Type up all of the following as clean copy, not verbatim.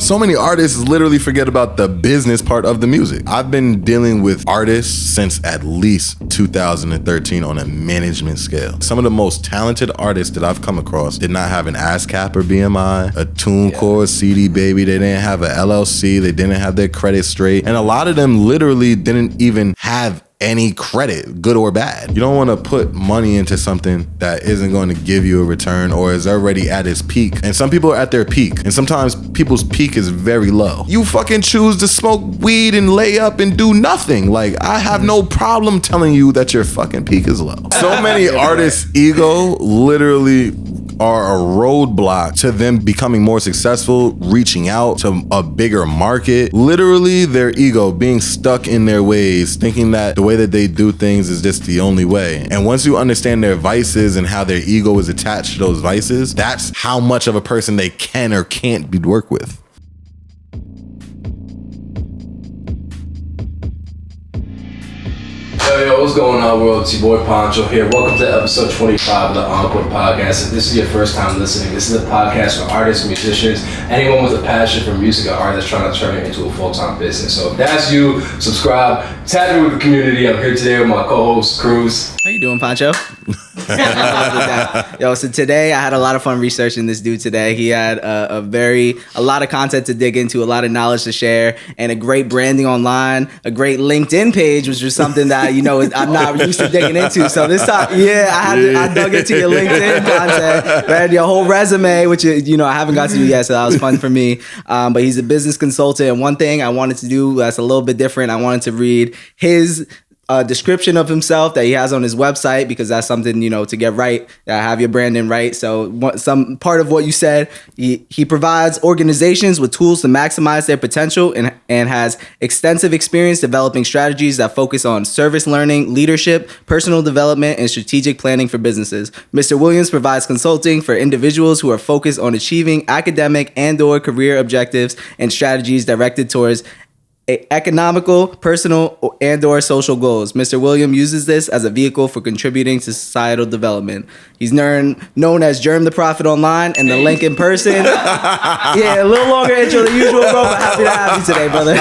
So many artists literally forget about the business part of the music. I've been dealing with artists since at least 2013 on a management scale. Some of the most talented artists that I've come across did not have an ASCAP or BMI, a TuneCore, CD Baby. They didn't have a LLC. They didn't have their credit straight. And a lot of them literally didn't even have any credit, good or bad. You don't want to put money into something that isn't going to give you a return or is already at its peak. And some people are at their peak, and sometimes people's peak is very low. You fucking choose to smoke weed and lay up and do nothing. Like, I have no problem telling you that your fucking peak is low. So many artists' ego literally are a roadblock to them becoming more successful, reaching out to a bigger market. Literally, their ego being stuck in their ways, thinking that the way that they do things is just the only way. And once you understand their vices and how their ego is attached to those vices, that's how much of a person they can or can't be worked with. Yo, what's going on, world? It's your boy Poncho here. Welcome to episode 25 of the Encore podcast. If this is your first time listening, this is a podcast for artists, musicians, anyone with a passion for music or art that's trying to turn it into a full-time business. So if that's you, subscribe, tag me with the community. I'm here today with my co-host, Cruz. How you doing, Poncho? Yo, so today I had a lot of fun researching this dude today. He had a lot of content to dig into, a lot of knowledge to share, and a great branding online, a great LinkedIn page, which was something that, you know, I'm not used to digging into. So this time, I dug into your LinkedIn content, read your whole resume, which, you know, I haven't got to do yet, so that was fun for me. But he's a business consultant, and one thing I wanted to do that's a little bit different, I wanted to read his description of himself that he has on his website, because that's something, you know, to get right, have your branding right. So some part of what you said, he provides organizations with tools to maximize their potential and has extensive experience developing strategies that focus on service learning, leadership, personal development, and strategic planning for businesses. Mr. Williams provides consulting for individuals who are focused on achieving academic and/or career objectives and strategies directed towards economical, personal, and/or social goals. Mr. Williams uses this as a vehicle for contributing to societal development. He's known as Jerm The Prophet online and the link in person. Yeah, a little longer intro than usual, bro, but happy to have you today, brother.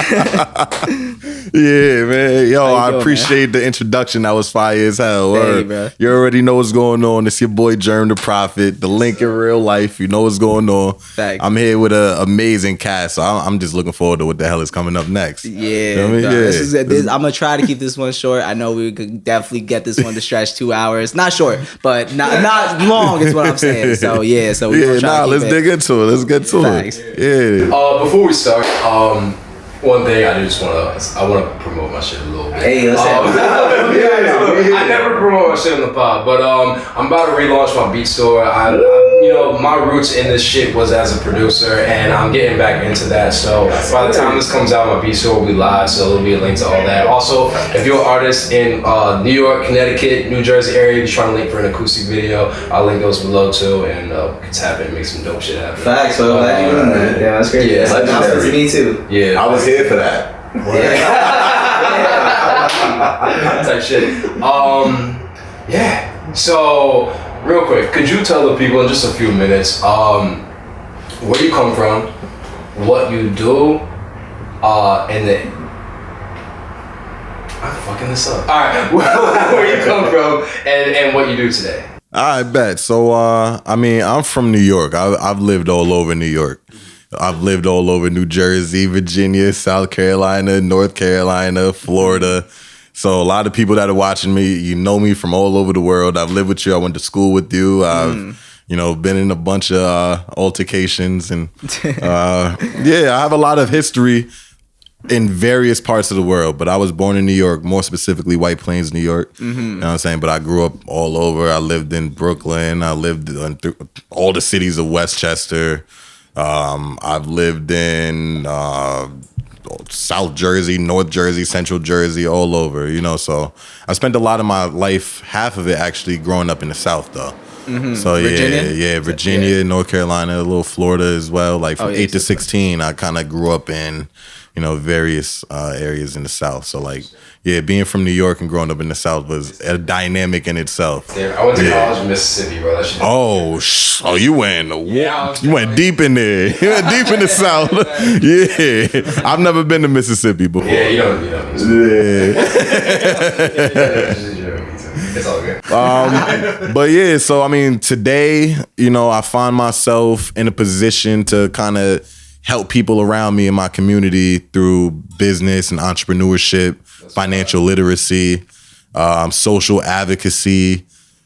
Yeah, man. Yo, I appreciate the introduction. That was fire as hell. Hey, bro. You already know what's going on. It's your boy Jerm The Prophet, the link in real life. You know what's going on. Fact. I'm here with an amazing cast, so I'm just looking forward to what the hell is coming up next. Yeah, you know what I mean? I'm gonna try to keep this one short. I know we could definitely get this one to stretch 2 hours. Not short, but not long is what I'm saying. So yeah, let's dig into it. Let's get to Facts. it. Yeah. Before we start, one thing I want to promote my shit a little bit. Hey, let's I never promote my shit on the pod, but I'm about to relaunch my beat store. My roots in this shit was as a producer, and I'm getting back into that. So by the time this comes out, my beat store will be live, so there'll be a link to all that. Also, if you're an artist in New York, Connecticut, New Jersey area, you're trying to link for an acoustic video, I'll link those below too, and we can tap in and make some dope shit happen. Facts. So glad you're doing that. Yeah, that's great. Yeah, that's to me too. Yeah, I was here for that. Type shit. Yeah. So, real quick, could you tell the people in just a few minutes where you come from, what you do, and then I'm fucking this up. All right, where you come from and what you do today. I bet. So, I'm from New York. I've lived all over New York. I've lived all over New Jersey, Virginia, South Carolina, North Carolina, Florida. So a lot of people that are watching me, you know me from all over the world. I've lived with you. I went to school with you. I've, been in a bunch of altercations. And I have a lot of history in various parts of the world. But I was born in New York, more specifically White Plains, New York. You know what I'm saying? But I grew up all over. I lived in Brooklyn. I lived in all the cities of Westchester. I've lived in South Jersey, North Jersey, Central Jersey, all over, so I spent a lot of my life, half of it actually growing up in the South though. So Virginia? Virginia, North Carolina, a little Florida as well. Like from 8 to 16, I kind of grew up in, various areas in the South. So like, being from New York and growing up in the South was a dynamic in itself. Yeah, I went to college in Mississippi, bro. That shit You went deep in there. You went deep in the South. Yeah, I've never been to Mississippi before. Yeah, you don't. Yeah. It's all good. But so I mean, today, I find myself in a position to kind of help people around me in my community through business and entrepreneurship, financial literacy, social advocacy,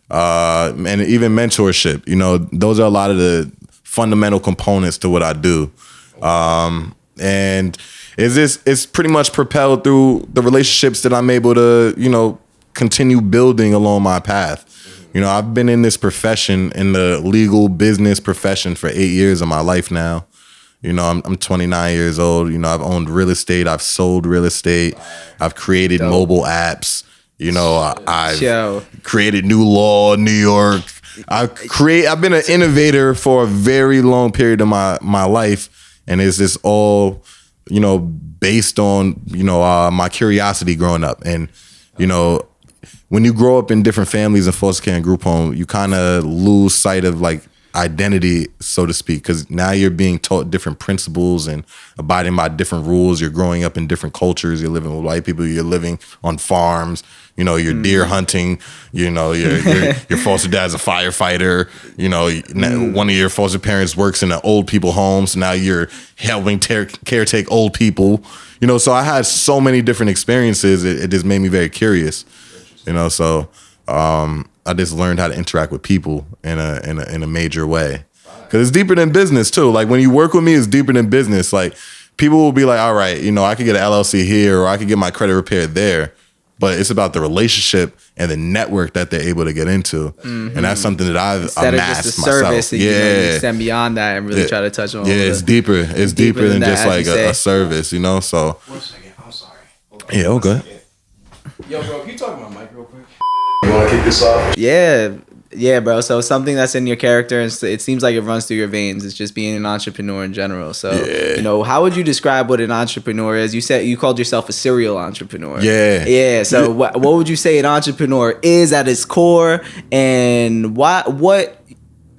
and even mentorship. Those are a lot of the fundamental components to what I do. And it's pretty much propelled through the relationships that I'm able to, continue building along my path. I've been in this profession, in the legal business profession, for 8 years of my life now. I'm 29 years old. I've owned real estate. I've sold real estate. I've created mobile apps. I've created new law in New York. I've been an innovator for a very long period of my life. And it's just all, based on, my curiosity growing up. And, when you grow up in different families and foster care and group home, you kind of lose sight of like identity, so to speak, because now you're being taught different principles and abiding by different rules. You're growing up in different cultures. You're living with white people. You're living on farms. You're deer hunting. Your foster dad's a firefighter. One of your foster parents works in an old people home, so now you're helping caretake old people. So I had so many different experiences. It just made me very curious. So I just learned how to interact with people in a major way, because it's deeper than business too. Like when you work with me, it's deeper than business. Like people will be like, all right, I could get an LLC here, or I could get my credit repaired there, but it's about the relationship and the network that they're able to get into, and that's something that I've amassed just a myself. Service, and, you extend beyond that and really try to touch on. It's deeper. It's deeper than just like a service, So 1 second, I'm sorry. Yeah, okay. Yo, bro, can you talk to my mic real quick? You want to kick this off? Yeah, bro. So something that's in your character, and it seems like it runs through your veins, is just being an entrepreneur in general. So, how would you describe what an entrepreneur is? You said you called yourself a serial entrepreneur. Yeah. So what would you say an entrepreneur is at its core, and what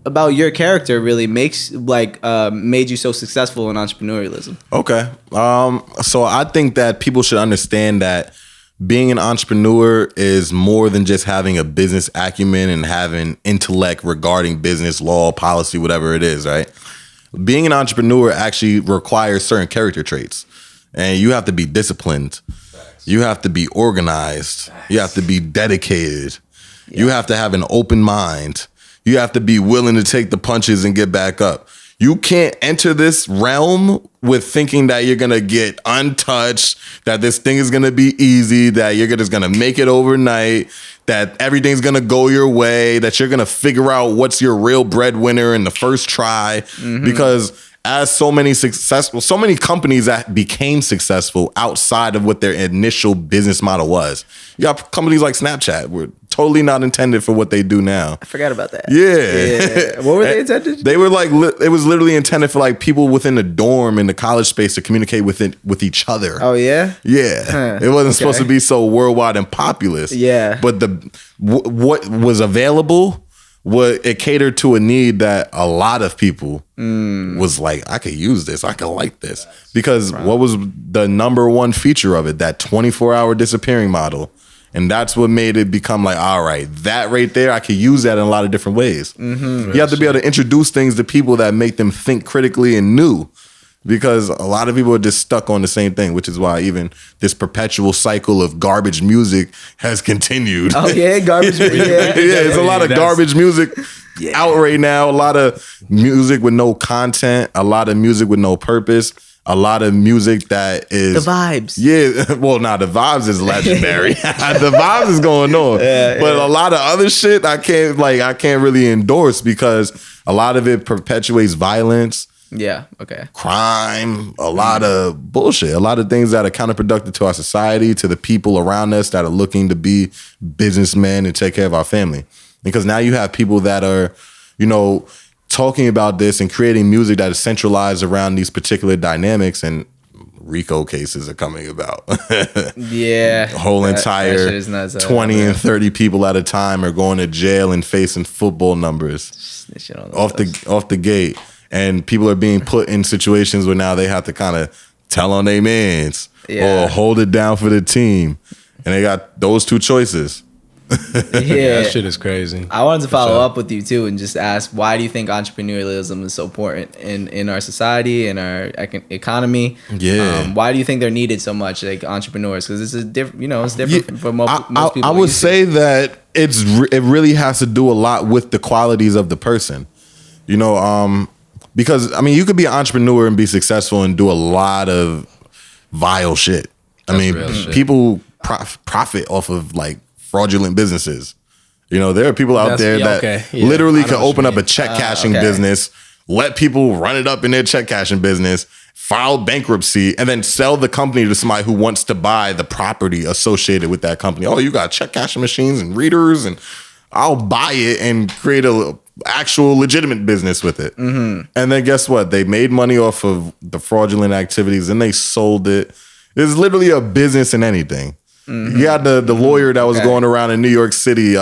about your character really makes made you so successful in entrepreneurialism? Okay. So I think that people should understand that being an entrepreneur is more than just having a business acumen and having intellect regarding business, law, policy, whatever it is, right? Being an entrepreneur actually requires certain character traits, and you have to be disciplined. You have to be organized. You have to be dedicated. You have to have an open mind. You have to be willing to take the punches and get back up. You can't enter this realm with thinking that you're going to get untouched, that this thing is going to be easy, that you're just going to make it overnight, that everything's going to go your way, that you're going to figure out what's your real breadwinner in the first try. Because as so many companies that became successful outside of what their initial business model was. You got companies like Snapchat were totally not intended for what they do now. I forgot about that. Yeah. What were they intended? They were like, it was literally intended for like people within the dorm in the college space to communicate with each other. Oh yeah? Yeah. It wasn't supposed to be so worldwide and populous. Yeah. But what was available, it catered to a need that a lot of people was like, I could use this. I could like this. Because what was the number one feature of it? That 24-hour disappearing model. And that's what made it become like, all right, that right there, I could use that in a lot of different ways. You have to be able to introduce things to people that make them think critically and new. Because a lot of people are just stuck on the same thing, which is why even this perpetual cycle of garbage music has continued. Oh yeah, garbage music. Yeah, it's a lot of garbage music out right now. A lot of music with no content. A lot of music with no purpose. A lot of music that is the vibes. Yeah, well, the vibes is legendary. The vibes is going on, but a lot of other shit I can't really endorse because a lot of it perpetuates violence. Yeah. Okay. Crime, a lot of bullshit, a lot of things that are counterproductive to our society, to the people around us that are looking to be businessmen and take care of our family. because now you have people that are, talking about this and creating music that is centralized around these particular dynamics, and RICO cases are coming about. Yeah. Whole entire that shit is nuts, 20 and 30 people at a time are going to jail and facing football numbers off the gate. And people are being put in situations where now they have to kind of tell on their mans or hold it down for the team. And they got those two choices. Yeah, that shit is crazy. I wanted to follow up with you too and just ask, why do you think entrepreneurialism is so important in our society and our economy? Yeah. Why do you think they're needed so much, like entrepreneurs? Because it's different. It's different for most people. I would say that it really has to do a lot with the qualities of the person. Because you could be an entrepreneur and be successful and do a lot of vile shit. Shit. People profit off of like fraudulent businesses. There are people out there that literally can open up a check cashing business, let people run it up in their check cashing business, file bankruptcy, and then sell the company to somebody who wants to buy the property associated with that company. Oh, you got check cashing machines and readers, and I'll buy it and create a actual legitimate business with it. Mm-hmm. And then guess what? They made money off of the fraudulent activities and they sold it. It's literally a business in anything. Mm-hmm. You had the lawyer that was going around in New York City.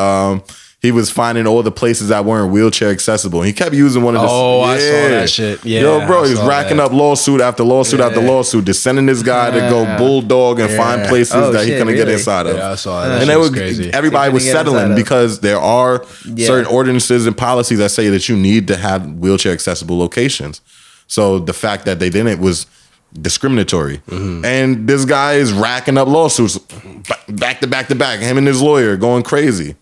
He was finding all the places that weren't wheelchair accessible. He kept using one of the... I saw that shit. Yeah, Yo, bro, he was racking up lawsuit after lawsuit after lawsuit, just sending this guy to go bulldog and find places that he couldn't get inside of. Yeah, I saw that. And that was crazy. Everybody was settling because there are certain ordinances and policies that say that you need to have wheelchair accessible locations. So the fact that they didn't was discriminatory. Mm-hmm. And this guy is racking up lawsuits back to back to back, him and his lawyer going crazy.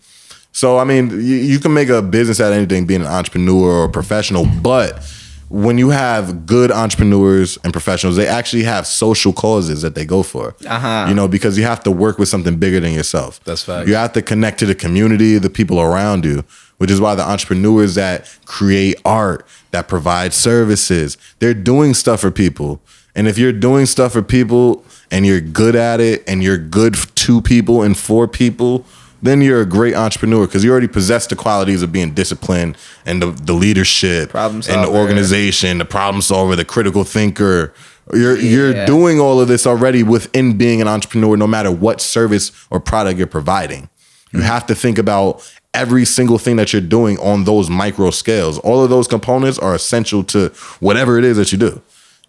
So, you can make a business out of anything, being an entrepreneur or a professional, but when you have good entrepreneurs and professionals, they actually have social causes that they go for. Because you have to work with something bigger than yourself. That's fact. You have to connect to the community, the people around you, which is why the entrepreneurs that create art, that provide services, they're doing stuff for people. And if you're doing stuff for people and you're good at it and you're good to people and for people, then you're a great entrepreneur because you already possess the qualities of being disciplined and the leadership and the organization, the problem solver, the critical thinker. You're doing all of this already within being an entrepreneur, no matter what service or product you're providing. You have to think about every single thing that you're doing on those micro scales. All of those components are essential to whatever it is that you do.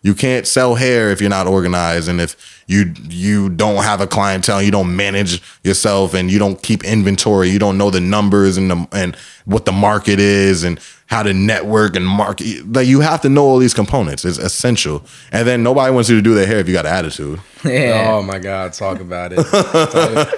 You can't sell hair if you're not organized, and if you don't have a clientele, you don't manage yourself, and you don't keep inventory, you don't know the numbers and what the market is and how to network and market. Like, you have to know all these components. It's essential. And then nobody wants you to do their hair if you got an attitude. Yeah. Oh my God, talk about it.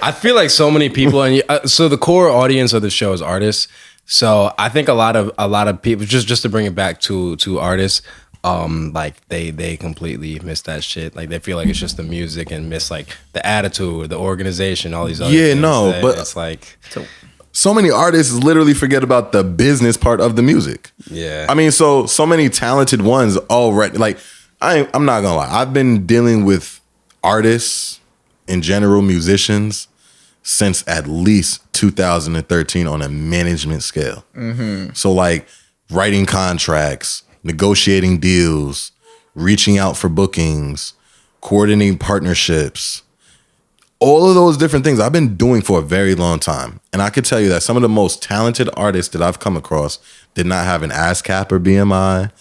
I feel like so many people, and so the core audience of the show is artists. So I think a lot of people, just to bring it back to artists. Like they completely miss that shit. Like they feel like it's just the music and miss like the attitude, the organization, all these other things. But it's like so many artists literally forget about the business part of the music. Yeah. So many talented ones already. Like I'm not gonna lie, I've been dealing with artists in general, musicians, since at least 2013 on a management scale. Mm-hmm. So like writing contracts, negotiating deals, reaching out for bookings, coordinating partnerships, all of those different things I've been doing for a very long time. And I could tell you that some of the most talented artists that I've come across did not have an ASCAP or BMI,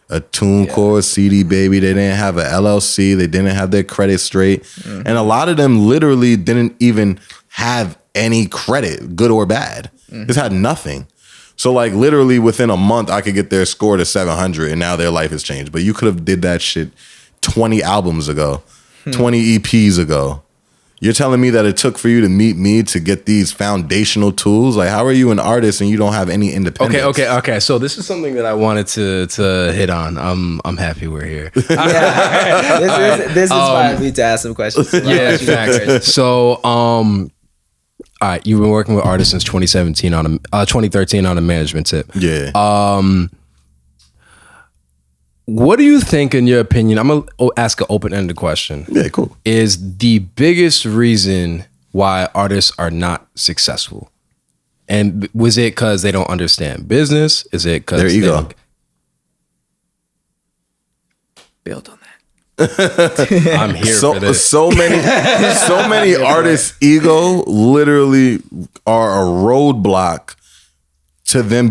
a TuneCore, CD Baby. They didn't have an LLC. They didn't have their credit straight. Mm-hmm. And a lot of them literally didn't even have any credit, good or bad. Mm-hmm. Just had nothing. So like literally within a month, I could get their score to 700 and now their life has changed. But you could have did that shit 20 albums ago, 20 EPs ago. You're telling me that it took for you to meet me to get these foundational tools? Like, how are you an artist and you don't have any independence? Okay. So this is something that I wanted to hit on. I'm happy we're here. This inspired me to ask some questions. Yeah, facts. So, all right, you've been working with artists since 2013 on a management tip. Yeah. What do you think, in your opinion? I'm gonna ask an open-ended question. Yeah, cool. Is the biggest reason why artists are not successful? And was it because they don't understand business? Is it because Their ego. Build on that. I'm here for this. So many artists' ego literally are a roadblock to them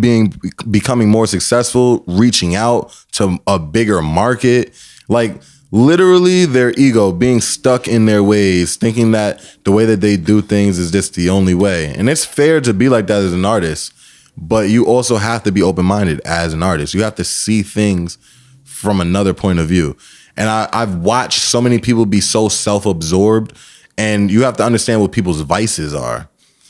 becoming more successful, reaching out to a bigger market. Like literally their ego being stuck in their ways, thinking that the way that they do things is just the only way. And it's fair to be like that as an artist, but you also have to be open-minded as an artist. You have to see things from another point of view. And I've watched so many people be so self-absorbed, and you have to understand what people's vices are.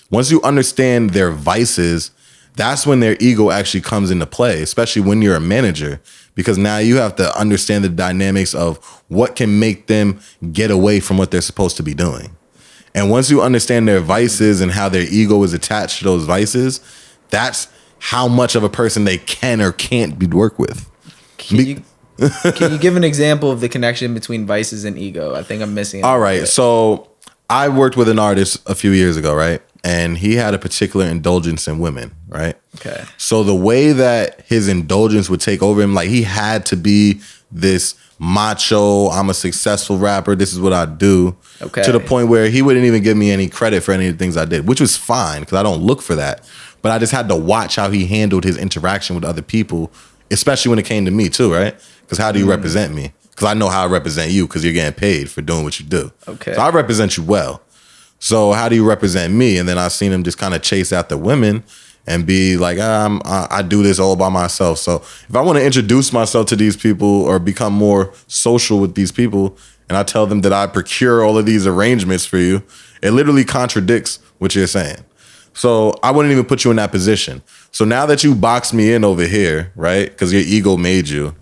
Once you understand their vices, that's when their ego actually comes into play, especially when you're a manager, because now you have to understand the dynamics of what can make them get away from what they're supposed to be doing. And once you understand their vices and how their ego is attached to those vices, that's how much of a person they can or can't be work with. Can you give an example of the connection between vices and ego? I think I'm missing it. All right. So I worked with an artist a few years ago, right? And he had a particular indulgence in women, right? Okay. So the way that his indulgence would take over him, like he had to be this macho, I'm a successful rapper, this is what I do. Okay. To the point where he wouldn't even give me any credit for any of the things I did, which was fine because I don't look for that. But I just had to watch how he handled his interaction with other people, especially when it came to me too, right? Because how do you represent me? Because I know how I represent you because you're getting paid for doing what you do. Okay. So I represent you well. So how do you represent me? And then I seen him just kind of chase after women and be like, I do this all by myself. So if I want to introduce myself to these people or become more social with these people, and I tell them that I procure all of these arrangements for you, it literally contradicts what you're saying. So I wouldn't even put you in that position. So now that you box me in over here, right? Because your ego made you,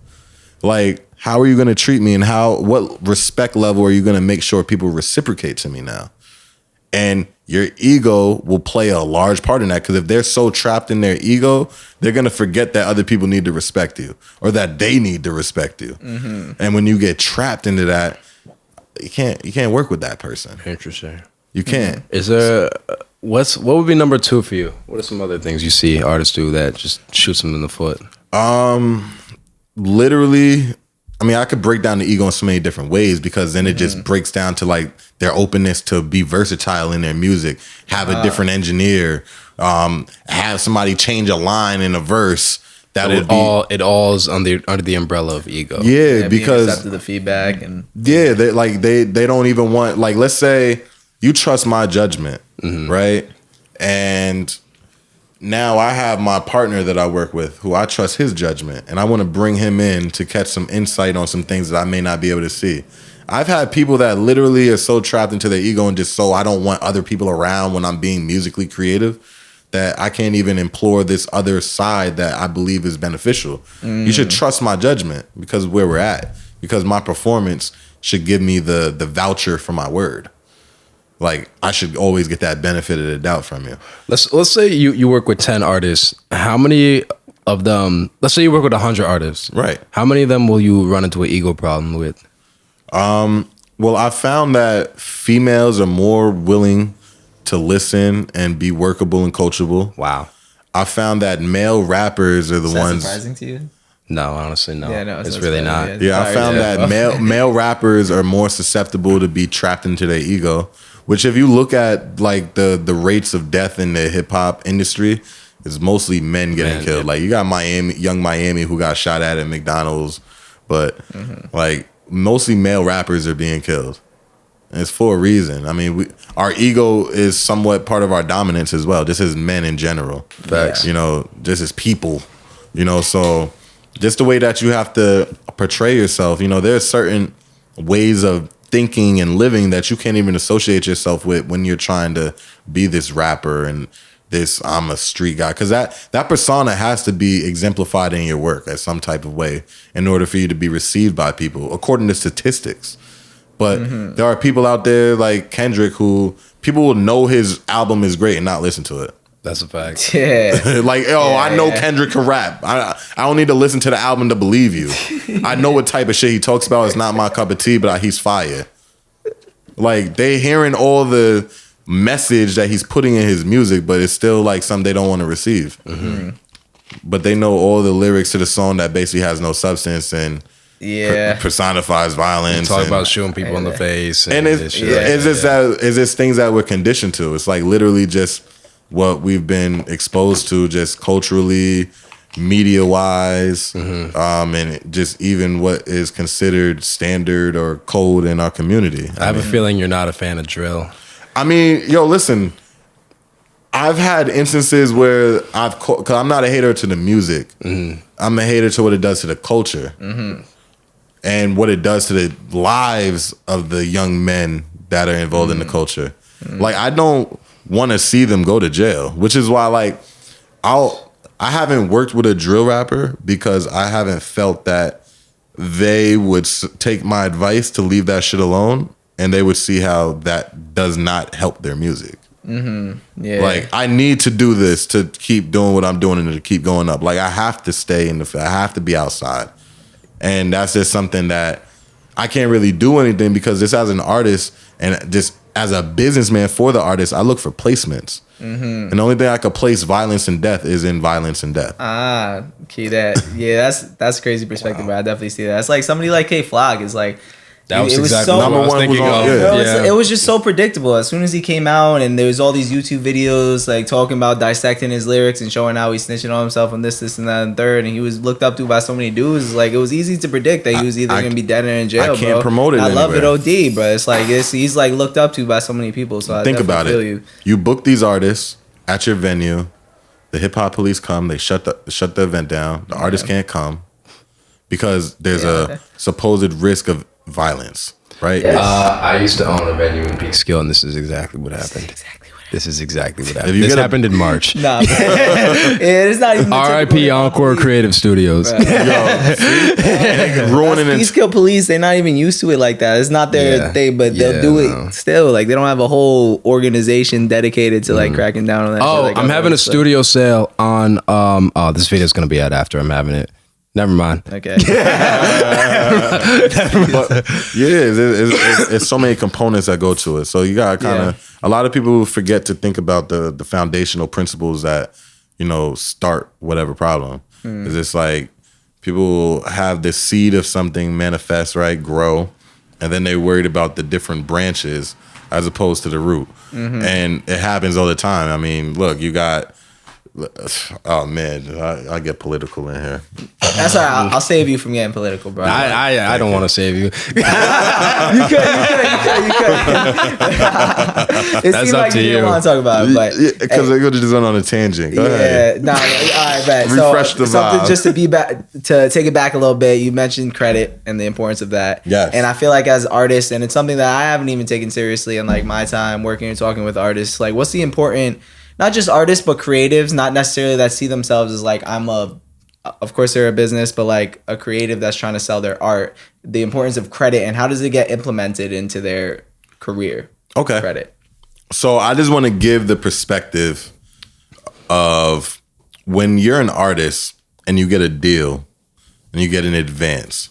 like, how are you going to treat me, and what respect level are you going to make sure people reciprocate to me now? And your ego will play a large part in that, because if they're so trapped in their ego, they're going to forget that other people need to respect you or that they need to respect you. Mm-hmm. And when you get trapped into that, you can't work with that person. Interesting. You can't. Is there what would be number 2 for you? What are some other things you see artists do that just shoots them in the foot? Literally, I mean, I could break down the ego in so many different ways, because then it just breaks down to like their openness to be versatile in their music, have a different engineer, have somebody change a line in a verse. That would be it all is under the umbrella of ego. Yeah, because after the feedback and they don't even want, like, let's say you trust my judgment, right? And now I have my partner that I work with who I trust his judgment, and I want to bring him in to catch some insight on some things that I may not be able to see. I've had people that literally are so trapped into their ego and just so I don't want other people around when I'm being musically creative that I can't even implore this other side that I believe is beneficial. You should trust my judgment because of where we're at, because my performance should give me the voucher for my word. Like, I should always get that benefit of the doubt from you. Let's say you work with 10 artists. How many of them, let's say you work with 100 artists. Right. How many of them will you run into an ego problem with? Well, I found that females are more willing to listen and be workable and coachable. Wow. I found that male rappers are the ones. surprising to you? No, honestly, no. Yeah, no, it's really not. Yeah, I found that male rappers are more susceptible to be trapped into their ego, which if you look at like the rates of death in the hip hop industry, it's mostly men getting killed. Like you got Young Miami who got shot at McDonald's, but like mostly male rappers are being killed. And it's for a reason. I mean, our ego is somewhat part of our dominance as well, just as men in general. Facts. You know, just as people, you know, so just the way that you have to portray yourself, you know, there are certain ways of thinking and living that you can't even associate yourself with when you're trying to be this rapper and this I'm a street guy, because that persona has to be exemplified in your work at some type of way in order for you to be received by people, according to statistics. But there are people out there like Kendrick who people will know his album is great and not listen to it. That's a fact. Yeah. Like, I know Kendrick can rap. I don't need to listen to the album to believe you. I know what type of shit he talks about. It's not my cup of tea, but he's fire. Like, they hearing all the message that he's putting in his music, but it's still like something they don't want to receive. But they know all the lyrics to the song that basically has no substance and personifies violence. Talk about shooting people in the face. And it's just things that we're conditioned to. It's like literally just what we've been exposed to, just culturally, media wise, and just even what is considered standard or code in our community. I have a feeling you're not a fan of drill. I mean, yo, listen, I've had instances where because I'm not a hater to the music. I'm a hater to what it does to the culture and what it does to the lives of the young men that are involved in the culture. Like, I don't want to see them go to jail, which is why, like, I haven't worked with a drill rapper because I haven't felt that they would take my advice to leave that shit alone, and they would see how that does not help their music. Like, I need to do this to keep doing what I'm doing and to keep going up. Like, I have to stay I have to be outside. And that's just something that I can't really do anything because just as an artist and just as a businessman for the artist, I look for placements. And the only thing I could place violence and death is in violence and death. Key that. Yeah, that's a crazy perspective, but I definitely see that. It's like somebody like K-Flock is like, That was it was exactly so, what I was thinking of. It was just so predictable. As soon as he came out, and there was all these YouTube videos like talking about dissecting his lyrics and showing how he's snitching on himself on this, and that, and third, and he was looked up to by so many dudes. Like, it was easy to predict that he was either gonna be dead or in jail. I can't promote it. I love it, anywhere. OD, bro. It's like he's like looked up to by so many people. So I think about feel it. You book these artists at your venue. The hip hop police come. They shut the event down. The artist can't come because there's a supposed risk of violence. Right. I used to own a venue in Peekskill, and this is exactly what happened. This happened in March. Nah, it's not even R.I.P. Encore Creative Studios. Ruining it. Peekskill police, they're not even used to it like that. It's not their thing, but they'll do it still. Like, they don't have a whole organization dedicated to like cracking down on that. Oh, shit. Like, I'm having a studio sale on. This video's gonna be out after I'm having it. Never mind. Okay. But it's so many components that go to it. So you got kind of a lot of people forget to think about the foundational principles that, start whatever problem. It's just like people have this seed of something manifest, right, grow, and then they're worried about the different branches as opposed to the root. And it happens all the time. I mean, look, you got. Oh man, I get political in here. That's all right. I'll save you from getting political, bro. I don't want to save you. You could. It That's seemed up like to you didn't you. want to talk about it, but Because they just went on a tangent. Go ahead. All right, bet. Refresh the something vibe. just to take it back a little bit. You mentioned credit and the importance of that. Yes. And I feel like as artists, and it's something that I haven't even taken seriously in like my time working and talking with artists. Like, what's the important? Not just artists, but creatives, not necessarily that see themselves as like, of course they're a business, but like a creative that's trying to sell their art. The importance of credit and how does it get implemented into their career? Okay. Credit. So I just want to give the perspective of when you're an artist and you get a deal and you get an advance,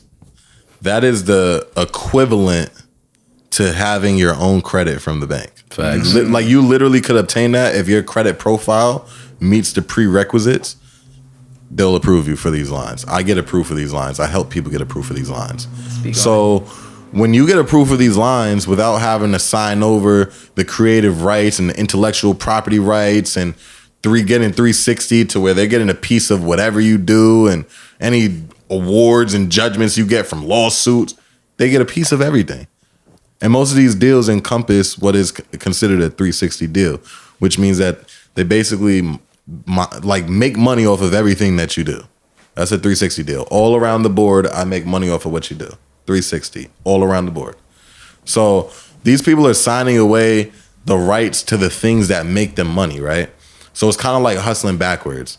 that is the equivalent to having your own credit from the bank. Facts. Like, you literally could obtain that if your credit profile meets the prerequisites. They'll approve you for these lines. I get approved for these lines. I help people get approved for these lines. So when you get approved for these lines without having to sign over the creative rights and the intellectual property rights and getting 360 to where they're getting a piece of whatever you do and any awards and judgments you get from lawsuits, they get a piece of everything. And most of these deals encompass what is considered a 360 deal, which means that they basically make money off of everything that you do. That's a 360 deal. All around the board, I make money off of what you do. 360, all around the board. So these people are signing away the rights to the things that make them money, right? So it's kind of like hustling backwards.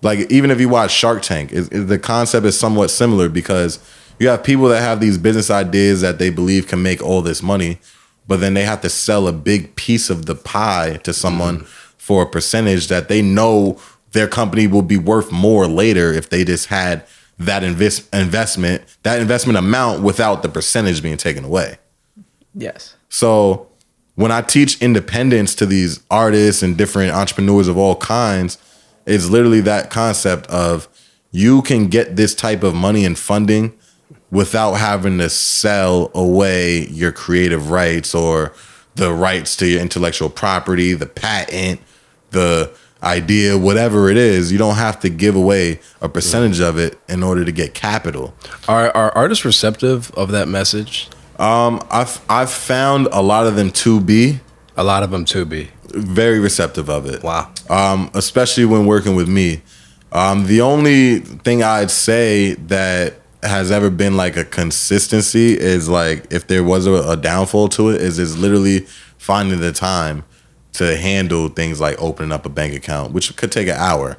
Like, even if you watch Shark Tank, the concept is somewhat similar because you have people that have these business ideas that they believe can make all this money, but then they have to sell a big piece of the pie to someone for a percentage that they know their company will be worth more later if they just had that investment amount without the percentage being taken away. Yes. So when I teach independence to these artists and different entrepreneurs of all kinds, it's literally that concept of you can get this type of money and funding without having to sell away your creative rights or the rights to your intellectual property, the patent, the idea, whatever it is. You don't have to give away a percentage of it in order to get capital. Are artists receptive of that message? I've found a lot of them to be. A lot of them to be. Very receptive of it. Wow. Especially when working with me. The only thing I'd say that has ever been like a consistency is like if there was a downfall to it is literally finding the time to handle things like opening up a bank account, which could take an hour.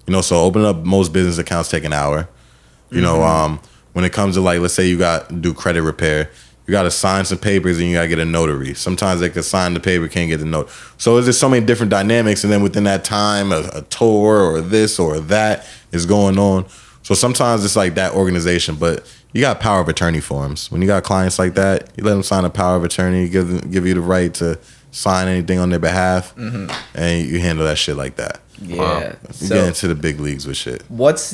You know, so opening up most business accounts take an hour. You know, when it comes to like, let's say you got to do credit repair, you got to sign some papers and you got to get a notary. Sometimes they could sign the paper, can't get the note. So there's just so many different dynamics. And then within that time, a tour or this or that is going on. So sometimes it's like that organization, but you got power of attorney forms. When you got clients like that, you let them sign a power of attorney, give you the right to sign anything on their behalf, and you handle that shit like that. Yeah. Wow. You get into the big leagues with shit. What's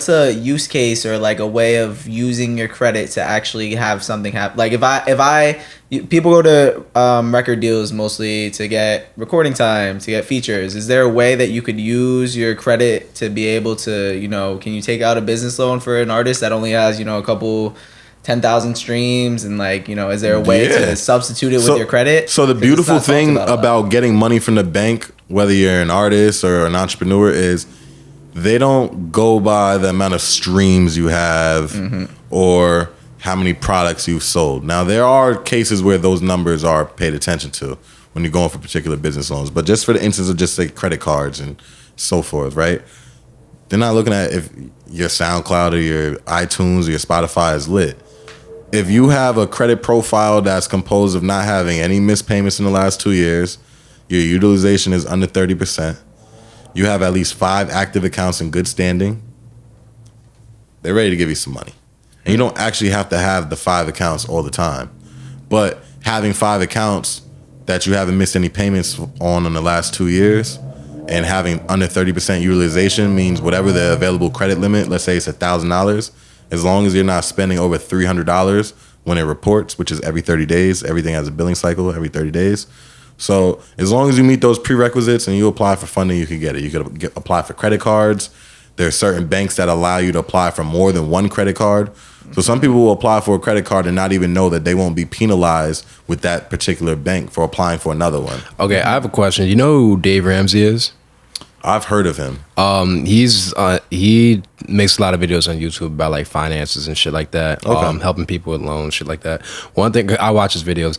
a use case or like a way of using your credit to actually have something happen? Like people go to record deals mostly to get recording time, to get features. Is there a way that you could use your credit to be able to, you know, can you take out a business loan for an artist that only has, you know, a couple 10,000 streams and like, you know, is there a way to substitute it with your credit? So the beautiful thing about getting money from the bank, whether you're an artist or an entrepreneur, is they don't go by the amount of streams you have or how many products you've sold. Now, there are cases where those numbers are paid attention to when you're going for particular business loans. But just for the instance of just say credit cards and so forth, right? They're not looking at if your SoundCloud or your iTunes or your Spotify is lit. If you have a credit profile that's composed of not having any missed payments in the last 2 years, your utilization is under 30%, you have at least 5 active accounts in good standing, they're ready to give you some money. And you don't actually have to have the 5 accounts all the time. But having 5 accounts that you haven't missed any payments on in the last 2 years and having under 30% utilization means whatever the available credit limit, let's say it's $1,000, as long as you're not spending over $300 when it reports, which is every 30 days, everything has a billing cycle every 30 days. So as long as you meet those prerequisites and you apply for funding, you can get it. You could apply for credit cards. There are certain banks that allow you to apply for more than one credit card. So some people will apply for a credit card and not even know that they won't be penalized with that particular bank for applying for another one. Okay, I have a question. You know who Dave Ramsey is? I've heard of him. He makes a lot of videos on YouTube about like finances and shit like that. Okay. Helping people with loans, shit like that. One thing, I watch his videos.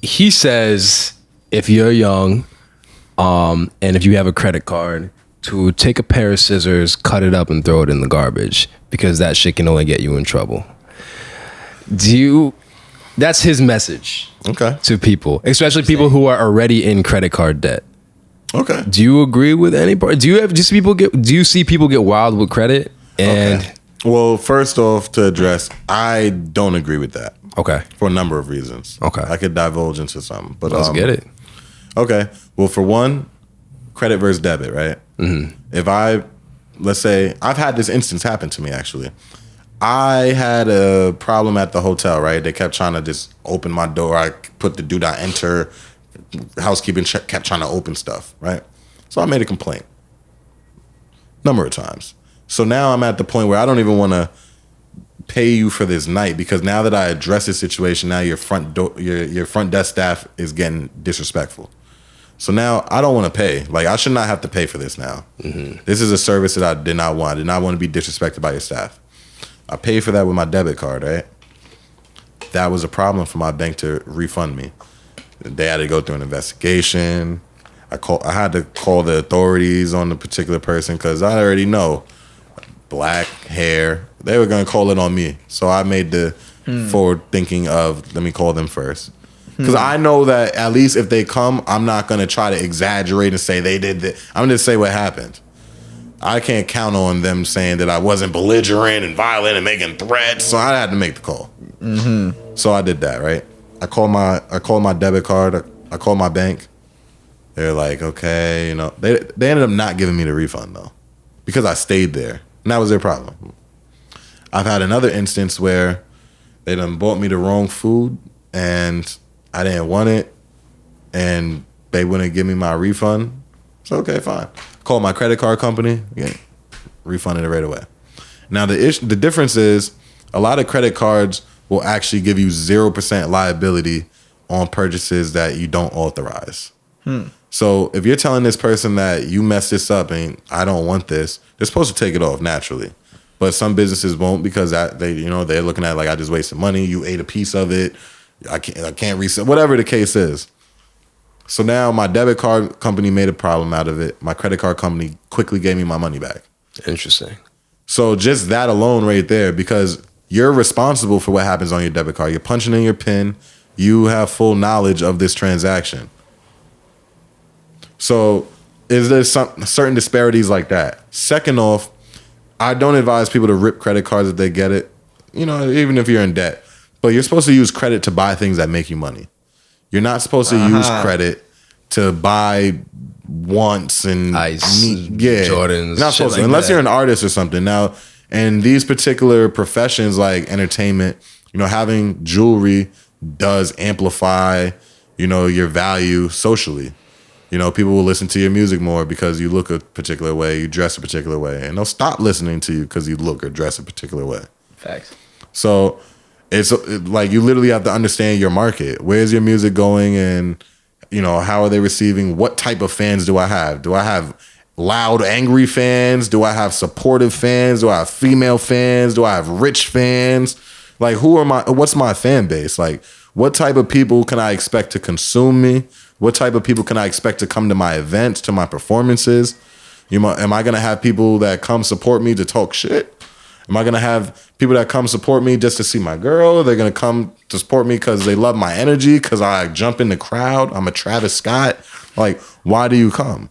He says if you're young, and if you have a credit card, to take a pair of scissors, cut it up, and throw it in the garbage because that shit can only get you in trouble. That's his message. Okay. To people, especially people who are already in credit card debt. Okay. Do you agree with any part? Do you see people get wild with credit? And okay. Well, first off, to address, I don't agree with that. Okay. For a number of reasons. Okay. I could divulge into some, but let's get it. Okay. Well, for one, credit versus debit, right? If let's say I've had this instance happen to me actually. I had a problem at the hotel, right? They kept trying to just open my door. I put the do not enter. Housekeeping kept trying to open stuff, right? So I made a complaint number of times. So now I'm at the point where I don't even want to pay you for this night because now that I address the situation, now your front desk staff is getting disrespectful. So now I don't want to pay. Like I should not have to pay for this now. This is a service that I did not want. I did not want to be disrespected by your staff. I paid for that with my debit card, right? That was a problem for my bank to refund me. They had to go through an investigation. I had to call the authorities on the particular person because I already know black hair. They were going to call it on me. So I made the forward thinking of, let me call them first. Because I know that at least if they come, I'm not going to try to exaggerate and say they did that. I'm going to say what happened. I can't count on them saying that I wasn't belligerent and violent and making threats. So I had to make the call. So I did that, right? I called my debit card. I called my bank. They're like, okay, you know, they ended up not giving me the refund though, because I stayed there, and that was their problem. I've had another instance where they done bought me the wrong food, and I didn't want it, and they wouldn't give me my refund. So okay, fine. Called my credit card company, refunded it right away. Now the difference is a lot of credit cards will actually give you 0% liability on purchases that you don't authorize. So if you're telling this person that you messed this up and I don't want this, they're supposed to take it off naturally. But some businesses won't, because they're looking at like, I just wasted money. You ate a piece of it. I can't reset, whatever the case is. So now my debit card company made a problem out of it. My credit card company quickly gave me my money back. Interesting. So just that alone right there, because you're responsible for what happens on your debit card. You're punching in your PIN. You have full knowledge of this transaction. So is there some certain disparities like that? Second off, I don't advise people to rip credit cards if they get it, you know, even if you're in debt. But you're supposed to use credit to buy things that make you money. You're not supposed to use credit to buy wants and ice, Jordans. You're not supposed to, like unless that. you're an artist or something. Now, in these particular professions like entertainment, you know, having jewelry does amplify, you know, your value socially. You know, people will listen to your music more because you look a particular way, you dress a particular way, and they'll stop listening to you because you look or dress a particular way. Facts. So it's like you literally have to understand your market. Where's your music going, and you know, how are they receiving? What type of fans do I have? Do I have loud, angry fans? Do I have supportive fans? Do I have female fans? Do I have rich fans? Like, what's my fan base? Like, what type of people can I expect to consume me? What type of people can I expect to come to my events, to my performances? Am I going to have people that come support me to talk shit? Am I going to have people that come support me just to see my girl? They're going to come to support me because they love my energy, because I jump in the crowd. I'm a Travis Scott. Like, why do you come?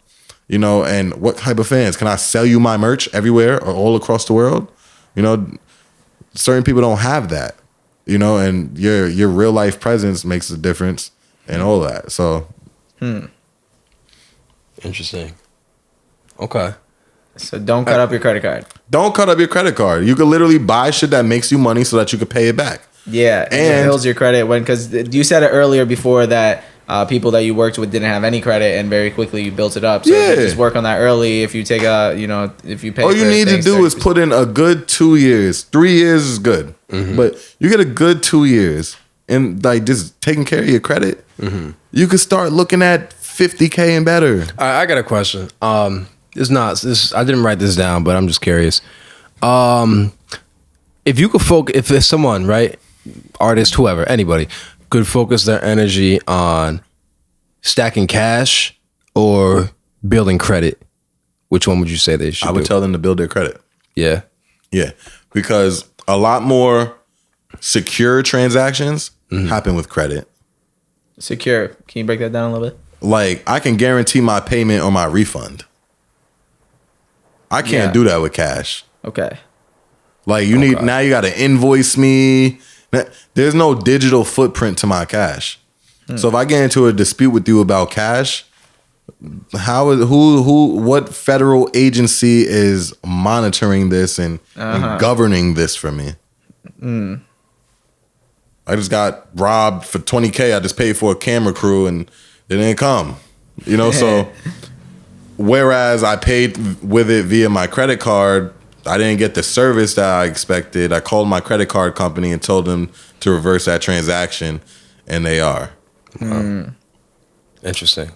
You know, and what type of fans? Can I sell you my merch everywhere or all across the world? You know, certain people don't have that, you know, and your real life presence makes a difference and all that. So, Interesting. Okay. So don't cut up your credit card. Don't cut up your credit card. You could literally buy shit that makes you money so that you could pay it back. Yeah, and it builds your credit because you said it earlier before that people that you worked with didn't have any credit, and very quickly you built it up. So just work on that early. If you take if you pay. All you need to do is put in a good 2 years. 3 years is good, but you get a good 2 years and like just taking care of your credit. You could start looking at $50K and better. I got a question. I didn't write this down, but I'm just curious. If you could focus, if there's someone, right, artist, whoever, anybody, could focus their energy on stacking cash or building credit, which one would you say they should I would do? tell them to build their credit. Yeah. Yeah, because a lot more secure transactions happen with credit. Secure. Can you break that down a little bit? Like, I can guarantee my payment or my refund. I can't do that with cash. Okay. Like, you got to invoice me. There's no digital footprint to my cash. So if I get into a dispute with you about cash, what federal agency is monitoring this and governing this for me? I just got robbed for $20K. I just paid for a camera crew and they didn't come. You know, so whereas I paid with it via my credit card, I didn't get the service that I expected. I called my credit card company and told them to reverse that transaction, and they are. Interesting.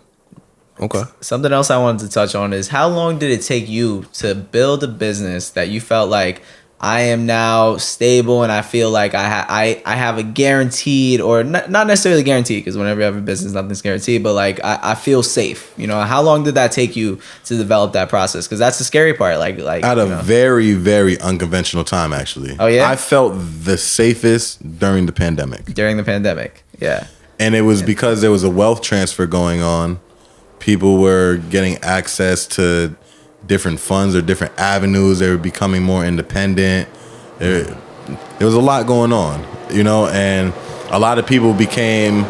Okay. Something else I wanted to touch on is how long did it take you to build a business that you felt like I am now stable and I feel like I have a guaranteed, or not necessarily guaranteed, because whenever you have a business, nothing's guaranteed, but like I feel safe. You know, how long did that take you to develop that process? Because that's the scary part. Like at a very, very unconventional time, actually. Oh yeah. I felt the safest during the pandemic. During the pandemic, yeah. And it was because there was a wealth transfer going on. People were getting access to different funds or different avenues. They were becoming more independent. There was a lot going on, you know, and a lot of people became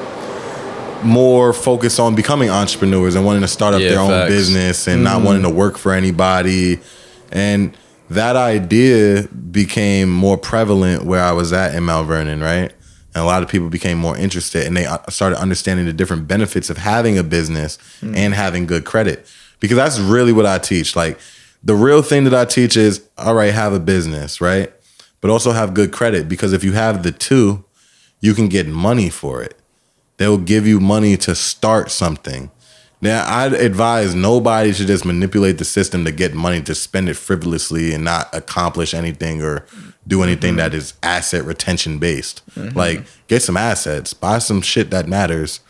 more focused on becoming entrepreneurs and wanting to start up their own business and not wanting to work for anybody. And that idea became more prevalent where I was at in Mount Vernon, right? And a lot of people became more interested, and they started understanding the different benefits of having a business and having good credit. Because that's really what I teach. Like, the real thing that I teach is, all right, have a business, right? But also have good credit, because if you have the two, you can get money for it. They'll give you money to start something. Now, I'd advise nobody should just manipulate the system to get money to spend it frivolously and not accomplish anything or do anything that is asset retention based. Like, get some assets, buy some shit that matters.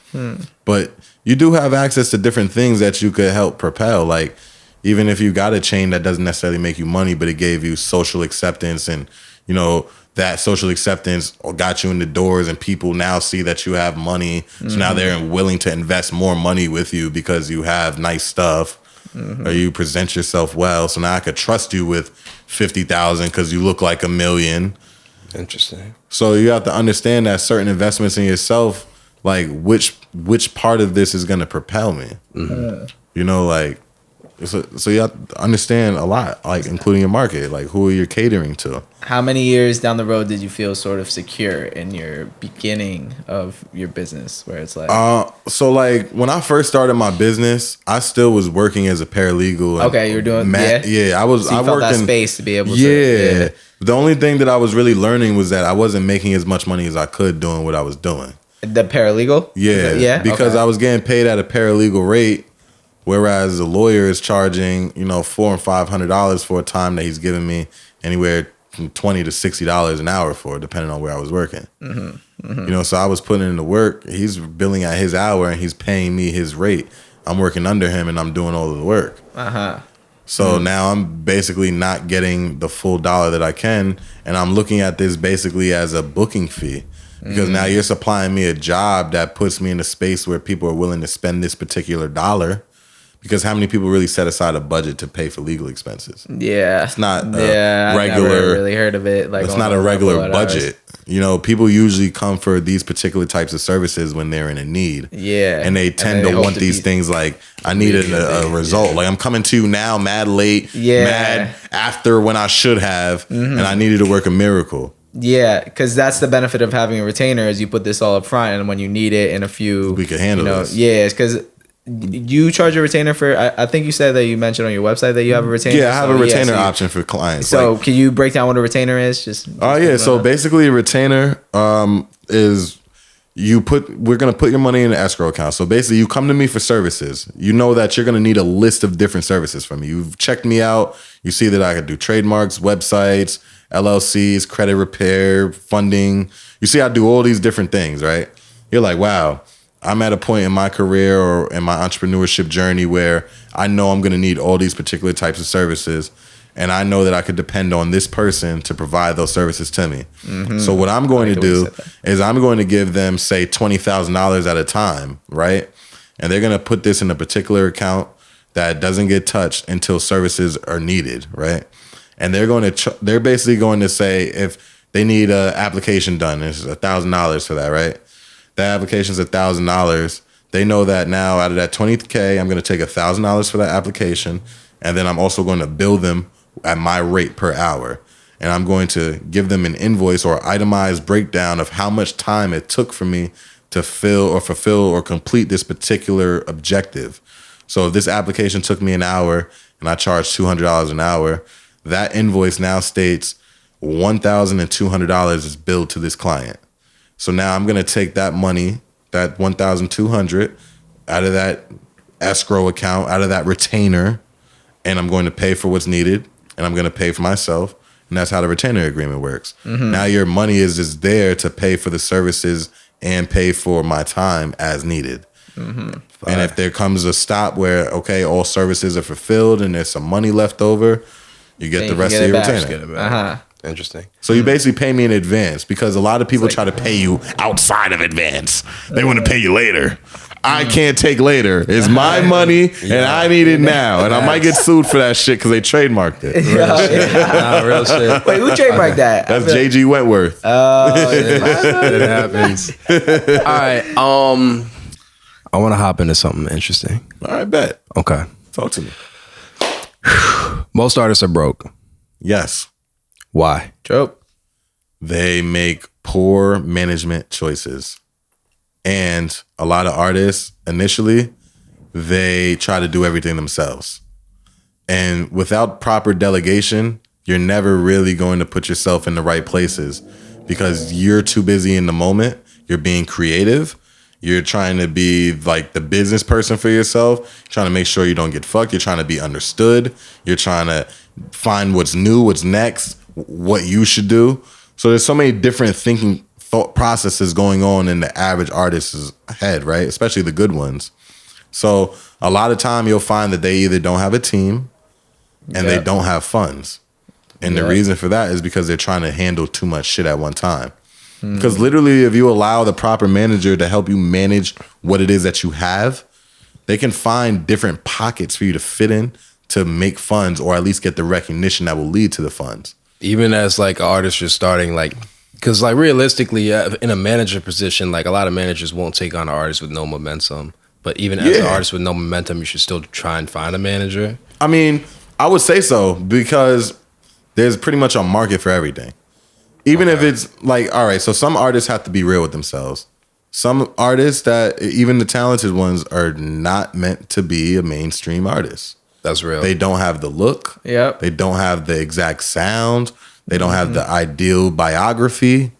But you do have access to different things that you could help propel. Like, even if you got a chain that doesn't necessarily make you money, but it gave you social acceptance, and, you know, that social acceptance got you in the doors, and people now see that you have money. So now they're willing to invest more money with you because you have nice stuff or you present yourself well. So now I could trust you with 50,000 because you look like $1 million. Interesting. So you have to understand that certain investments in yourself, like which part of this is going to propel me. You know, like, so you have to understand a lot, like, including your market, like who you're catering to. How many years down the road did you feel sort of secure in your beginning of your business, where it's like, so like when I first started my business, I still was working as a paralegal. Okay, you're doing yeah. I was. So you I felt worked that in space to be able to. Yeah. The only thing that I was really learning was that I wasn't making as much money as I could doing what I was doing. The paralegal. Yeah. Because I was getting paid at a paralegal rate, whereas the lawyer is charging, you know, $400 and $500 for a time that he's giving me anywhere from $20 to $60 an hour for, depending on where I was working. You know, so I was putting in the work. He's billing at his hour and he's paying me his rate. I'm working under him and I'm doing all of the work. So now I'm basically not getting the full dollar that I can, and I'm looking at this basically as a booking fee. Because now you're supplying me a job that puts me in a space where people are willing to spend this particular dollar. Because how many people really set aside a budget to pay for legal expenses? Yeah. It's not regular. I've never really heard of it. Like, it's not a regular budget. You know, people usually come for these particular types of services when they're in a need. Yeah. And they tend to want these things like, I needed a result. Like, I'm coming to you now mad late, mad after when I should have, and I needed to work a miracle. Yeah, because that's the benefit of having a retainer, is you put this all up front, and when you need it in a few... We can handle this. Yeah, because... You charge a retainer for, I think you said that you mentioned on your website that you have a retainer. Yeah, I have a retainer option for clients. So like, can you break down what a retainer is? So basically a retainer is we're going to put your money in an escrow account. So basically you come to me for services. You know that you're going to need a list of different services from me. You've checked me out. You see that I could do trademarks, websites, LLCs, credit repair, funding. You see I do all these different things, right? You're like, wow. I'm at a point in my career or in my entrepreneurship journey where I know I'm going to need all these particular types of services, and I know that I could depend on this person to provide those services to me. So what I'm going to do is I'm going to give them, say, $20,000 at a time, right? And they're going to put this in a particular account that doesn't get touched until services are needed, right? And they're basically going to say, if they need an application done, it's $1,000 for that, right? That application's $1,000. They know that now out of that $20K, I'm going to take $1,000 for that application. And then I'm also going to bill them at my rate per hour. And I'm going to give them an invoice or itemized breakdown of how much time it took for me to fulfill or complete this particular objective. So if this application took me an hour and I charged $200 an hour, that invoice now states $1,200 is billed to this client. So now I'm going to take that money, that $1,200, out of that escrow account, out of that retainer, and I'm going to pay for what's needed, and I'm going to pay for myself, and that's how the retainer agreement works. Now your money is just there to pay for the services and pay for my time as needed. And if there comes a stop where, okay, all services are fulfilled and there's some money left over, you get the rest of your retainer. Interesting. So you basically pay me in advance, because a lot of people try to pay you outside of advance. They want to pay you later. I can't take later. It's my money and I need it now. And I might get sued for that shit because they trademarked it. Nah, real shit. Wait, who trademarked that? That's JG Wentworth. It happens. All right. I want to hop into something interesting. All right, bet. Okay. Talk to me. Most artists are broke. Yes. Why? Trope. They make poor management choices. And a lot of artists, initially, they try to do everything themselves. And without proper delegation, you're never really going to put yourself in the right places because you're too busy in the moment. You're being creative. You're trying to be like the business person for yourself. You're trying to make sure you don't get fucked. You're trying to be understood. You're trying to find what's new, what's next, what you should do. So there's so many different thought processes going on in the average artist's head, right? Especially the good ones. So a lot of time you'll find that they either don't have a team and they don't have funds. And the reason for that is because they're trying to handle too much shit at one time. Because literally, if you allow the proper manager to help you manage what it is that you have, they can find different pockets for you to fit in to make funds or at least get the recognition that will lead to the funds. Even as like an artist you're starting, like, because like realistically, in a manager position, like a lot of managers won't take on an artist with no momentum. But even as an artist with no momentum, you should still try and find a manager. I mean, I would say so because there's pretty much a market for everything. Even if it's like, all right, so some artists have to be real with themselves. Some artists that, even the talented ones, are not meant to be a mainstream artist. That's real. They don't have the look. Yep. They don't have the exact sound. They don't have the ideal biography.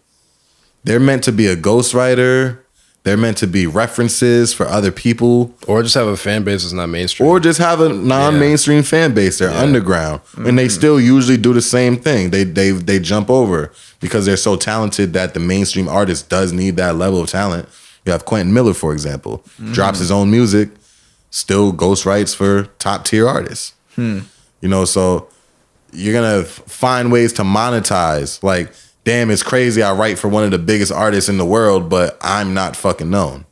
They're meant to be a ghostwriter. They're meant to be references for other people. Or just have a fan base that's not mainstream. Or just have a non-mainstream fan base. They're underground. And they still usually do the same thing. They jump over because they're so talented that the mainstream artist does need that level of talent. You have Quentin Miller, for example. Drops his own music, still ghostwrites for top-tier artists. You know, so you're going to find ways to monetize. Like, damn, it's crazy I write for one of the biggest artists in the world, but I'm not fucking known.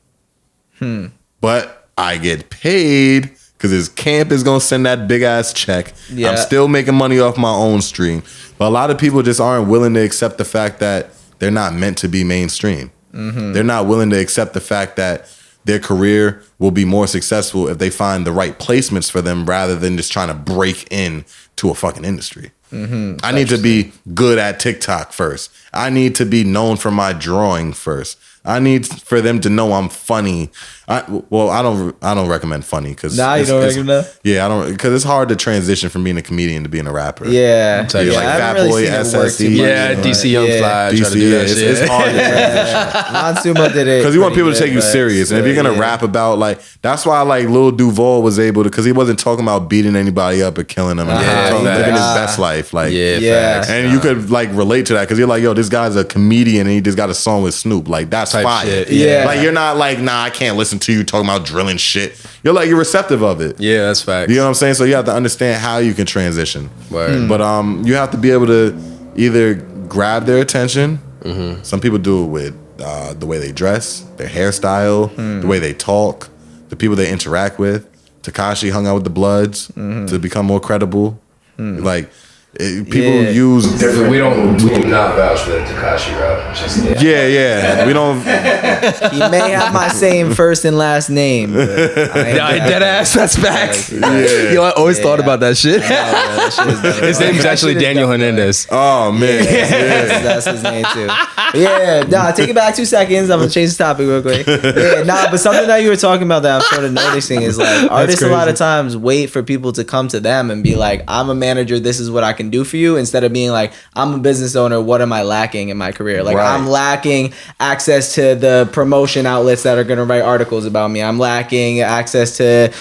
But I get paid because his camp is going to send that big ass check. Yeah. I'm still making money off my own stream. But a lot of people just aren't willing to accept the fact that they're not meant to be mainstream. They're not willing to accept the fact that their career will be more successful if they find the right placements for them rather than just trying to break in to a fucking industry. I need to be good at TikTok first. I need to be known for my drawing first. I need for them to know I'm funny. I don't recommend funny because you don't recommend? Yeah, I don't because it's hard to transition from being a comedian to being a rapper. Yeah, like Fat Boy, SSD. Yeah, DC Young Fly. DC, it's hard to transition. Non-Sumo did it because you want people to take you serious, and if you're gonna rap about like that's why like Lil Duval was able to because he wasn't talking about beating anybody up or killing them and living his best life. Like facts, and you could like relate to that because you're like, yo, this guy's a comedian and he just got a song with Snoop. Like that's fire. Shit. Yeah, like you're not like I can't listen to you talking about drilling shit. You're receptive of it. Yeah, that's facts. You know what I'm saying? So you have to understand how you can transition. Word. But you have to be able to either grab their attention. Some people do it with the way they dress, their hairstyle, the way they talk, the people they interact with. Tekashi hung out with the Bloods to become more credible. Like people use different. We do not vouch for the Tekashi route. We don't. He may have my same first and last name. Dead ass. That's facts. Yo, I always thought about that shit. His name is actually Daniel Hernandez. Oh man, that's his name too. Take it back 2 seconds. I'm gonna change the topic real quick. But something that you were talking about that I'm sort of noticing is like artists a lot of times wait for people to come to them and be like, I'm a manager. This is what I can do for you, instead of being like, I'm a business owner. What am I lacking in my career? Like I'm lacking access to the promotion outlets that are going to write articles about me. I'm lacking access to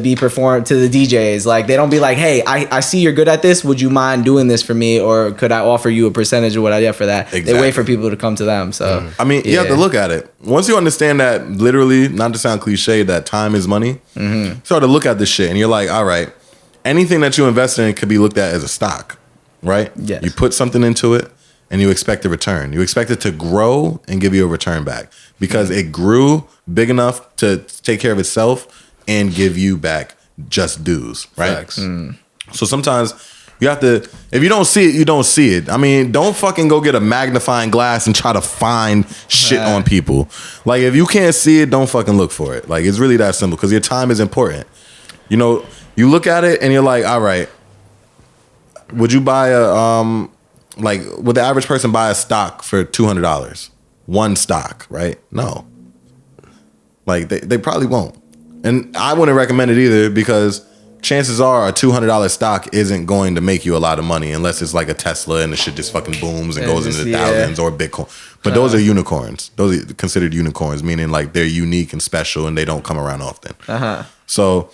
be performed to the DJs. Like they don't be like, hey, I see you're good at this. Would you mind doing this for me? Or could I offer you a percentage of what I get for that? Exactly. They wait for people to come to them. So I mean, you have to look at it. Once you understand that literally, not to sound cliche, that time is money, start to look at this shit and you're like, all right, anything that you invest in could be looked at as a stock, right? Yes. You put something into it and you expect a return. You expect it to grow and give you a return back because it grew big enough to take care of itself and give you back just dues, right? Facts. So sometimes you have to, if you don't see it, you don't see it. I mean, don't fucking go get a magnifying glass and try to find shit on people. Like, if you can't see it, don't fucking look for it. Like, it's really that simple because your time is important. You know, you look at it and you're like, all right, would you buy would the average person buy a stock for $200? One stock, right? No. Like, they probably won't. And I wouldn't recommend it either because chances are a $200 stock isn't going to make you a lot of money unless it's like a Tesla and the shit just fucking booms and goes into the thousands or Bitcoin. But those are unicorns. Those are considered unicorns, meaning like they're unique and special and they don't come around often. So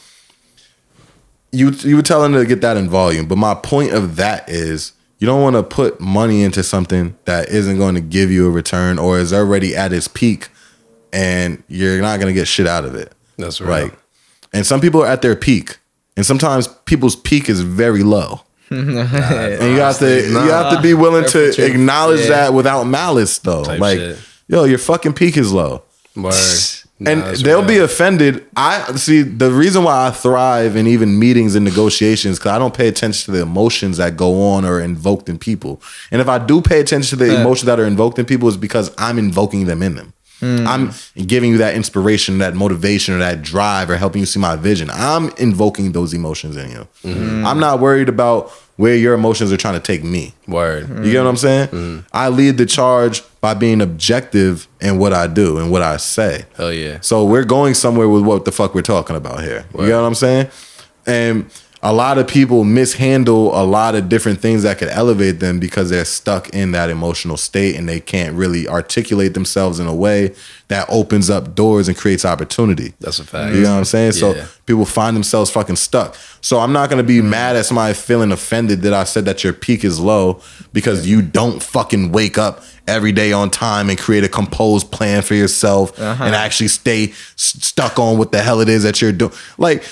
you were telling them to get that in volume. But my point of that is you don't want to put money into something that isn't going to give you a return or is already at its peak and you're not going to get shit out of it. That's right. Like, and some people are at their peak. And sometimes people's peak is very low. And you have to be willing to acknowledge that without malice though. Type like, shit. yo, your fucking peak is low. Word. And they'll be offended. I see the reason why I thrive in even meetings and negotiations because I don't pay attention to the emotions that go on or invoked in people. And if I do pay attention to the emotions that are invoked in people, is because I'm invoking them in them. I'm giving you that inspiration, that motivation, or that drive, or helping you see my vision. I'm invoking those emotions in you. I'm not worried about where your emotions are trying to take me. Word. You get what I'm saying? I lead the charge by being objective in what I do and what I say. Hell yeah. So we're going somewhere with what the fuck we're talking about here. Word. You get what I'm saying? And a lot of people mishandle a lot of different things that could elevate them because they're stuck in that emotional state and they can't really articulate themselves in a way that opens up doors and creates opportunity. That's a fact. You know what I'm saying? Yeah. So people find themselves fucking stuck. So I'm not going to be mad at somebody feeling offended that I said that your peak is low because you don't fucking wake up every day on time and create a composed plan for yourself and actually stay stuck on what the hell it is that you're doing. Like,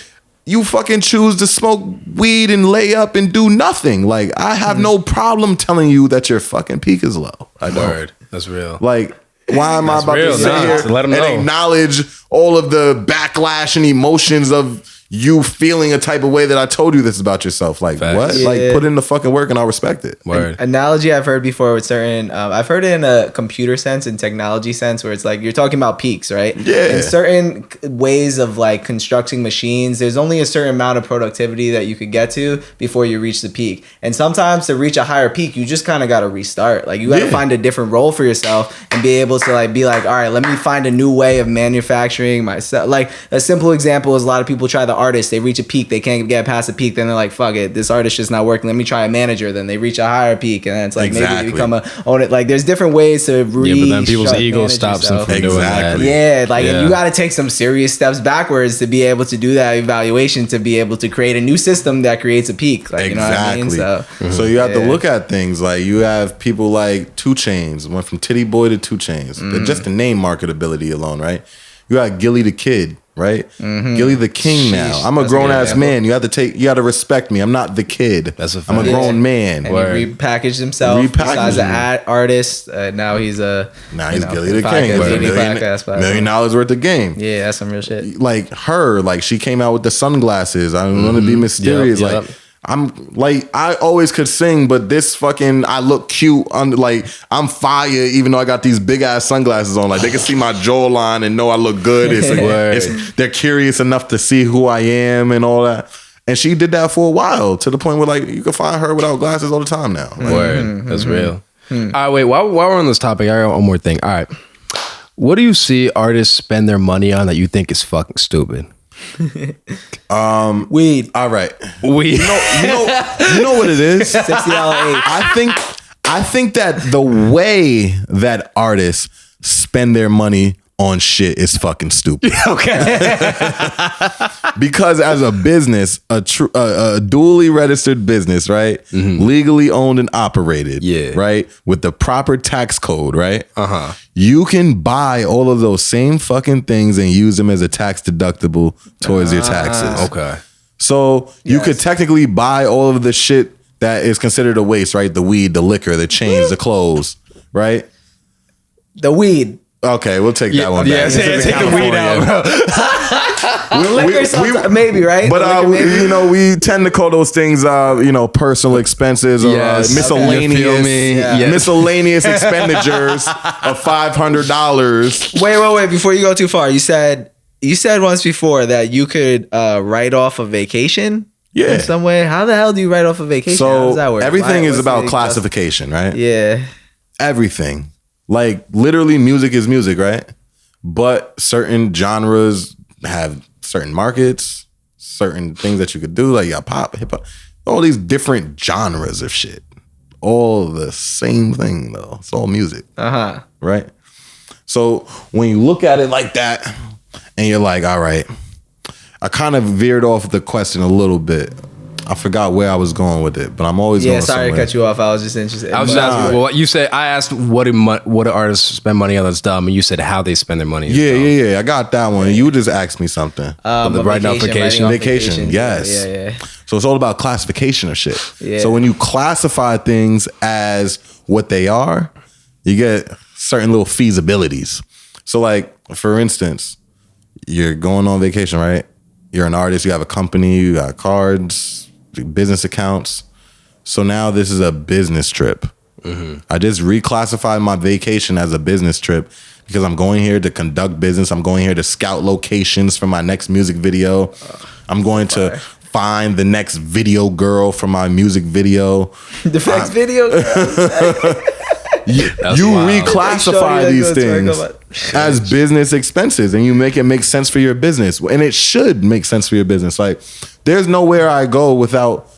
you fucking choose to smoke weed and lay up and do nothing. Like, I have no problem telling you that your fucking peak is low. I don't. Word. That's real. Like, why am I about real. to sit here To let 'em and know. acknowledge all of the backlash and emotions of you feeling a type of way that I told you this about yourself? Like, Facts. what? Yeah. Like, put in the fucking work and I'll respect it. Word. Analogy I've heard before with certain, I've heard it in a computer sense and technology sense where it's like you're talking about peaks, right? Yeah. In certain ways of like constructing machines, there's only a certain amount of productivity that you could get to before you reach the peak. And sometimes to reach a higher peak, you just kind of got to restart. Like, you got to find a different role for yourself and be able to like be like, all right, let me find a new way of manufacturing myself. Like, a simple example is a lot of people try the artist. They reach a peak, they can't get past the peak, then they're like, fuck it, this artist just not working, let me try a manager. Then they reach a higher peak and then it's like maybe they become a own it. Like, there's different ways to But then people's ego manage stops them yourself. from doing that. Yeah, like you got to take some serious steps backwards to be able to do that evaluation, to be able to create a new system that creates a peak. Like, you know what I mean? So you have to look at things like you have people like 2 Chainz, went from Titty Boy to 2 Chainz. Just the name marketability alone, right? You got Gilly the Kid, right? Gilly the King now. I'm a grown ass man. You got to respect me. I'm not the kid. That's a I'm a fact. grown man. And he repackaged himself. Besides an artist, now he's a Gilly the King. $1 million worth of game. Yeah, that's some real shit. Like her, like she came out with the sunglasses. I want to be mysterious. Yep. Like, I'm like, I always could sing, but this fucking, I look cute under, like, I'm fire even though I got these big ass sunglasses on. Like, they can see my jawline and know I look good. They're curious enough to see who I am and all that. And she did that for a while to the point where like you can find her without glasses all the time now. Like, Word. That's real. All right, wait, while we're on this topic, I got one more thing. All right. What do you see artists spend their money on that you think is fucking stupid? Weed. All right. Weed. You know what it is? $60 eight. I think that the way that artists spend their money on shit is fucking stupid. Okay. Because as a business, a duly registered business, right? Legally owned and operated, right? With the proper tax code, right? You can buy all of those same fucking things and use them as a tax deductible towards your taxes. Okay. So you could technically buy all of the shit that is considered a waste, right? The weed, the liquor, the chains, the clothes, right? The weed. Okay, we'll take that one back. Yeah, take the weed out, bro. Liquor, maybe, right? But Liquor, maybe? you know, we tend to call those things, you know, personal expenses or Yes. miscellaneous, You feel me? Yeah. miscellaneous expenditures of $500. Wait. Before you go too far, you said once before that you could write off a vacation. Yeah. In some way. How the hell do you write off a vacation? How does that So work? everything is What's about the classification, right? Yeah. Everything. Like literally music is music, right? But certain genres have certain markets, certain things that you could do, like you got pop, hip hop, all these different genres of shit. All the same thing though. It's all music. Right? So when you look at it like that and you're like, all right, I kind of veered off the question a little bit. I forgot where I was going with it, but I'm always going Sorry somewhere. to cut you off. I was just interested. I was just asking. Well, you said I asked what do artists spend money on that's dumb, and you said how they spend their money. Yeah. I got that one. You just asked me something. Writing off vacation. Vacation, yes. Yeah. So it's all about classification of shit. Yeah. So when you classify things as what they are, you get certain little feasibilities. So like, for instance, you're going on vacation, right? You're an artist, you have a company, you got cards, business accounts. So now this is a business trip. I just reclassified my vacation as a business trip because I'm going here to conduct business. I'm going here to scout locations for my next music video. I'm going to find the next video girl for my music video. The next video. You wild. reclassify these things as business expenses and you make it make sense for your business. And it should make sense for your business. Like there's nowhere I go without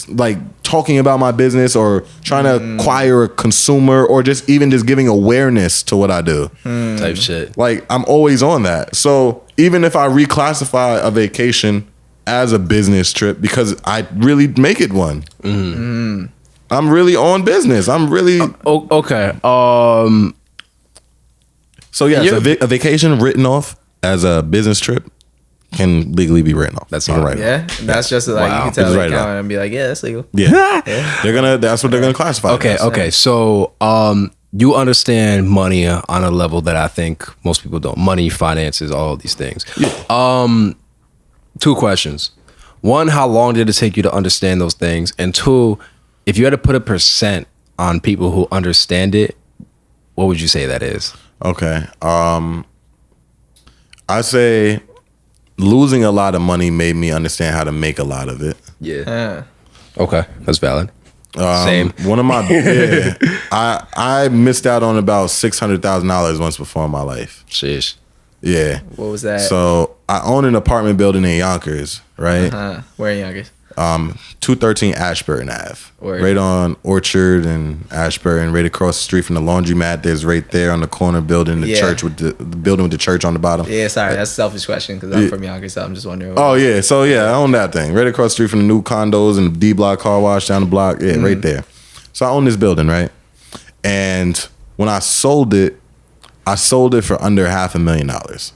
like talking about my business or trying to acquire a consumer or just giving awareness to what I do. Type shit. Like I'm always on that. So even if I reclassify a vacation as a business trip because I really make it one. I'm really on business. I'm really okay. So yes, a vacation written off as a business trip can legally be written off. That's You can write hard. it off. Yeah, that's just like you can tell Just the write it accountant off. and be like, yeah, that's legal. Yeah, that's what they're gonna classify. it as. Okay. So you understand money on a level that I think most people don't. Money, finances, all of these things. Two questions. One, how long did it take you to understand those things? And two, if you had to put a percent on people who understand it, what would you say that is? Okay. I say losing a lot of money made me understand how to make a lot of it. Yeah. Okay, that's valid. Same. One of my I missed out on about $600,000 once before in my life. Sheesh. Yeah. What was that? So I own an apartment building in Yonkers, right? Where in Yonkers? 213 Ashburn Ave. Word. Right on Orchard and Ashburn, right across the street from the laundromat. There's right there on the corner building the church with the building with the church on the bottom. Yeah, sorry, that's a selfish question because I'm from Yonkers, so I'm just wondering. Oh yeah, so yeah, I own that thing right across the street from the new condos and the D Block car wash down the block. Yeah, right there. So I own this building, right? And when I sold it for under $500,000.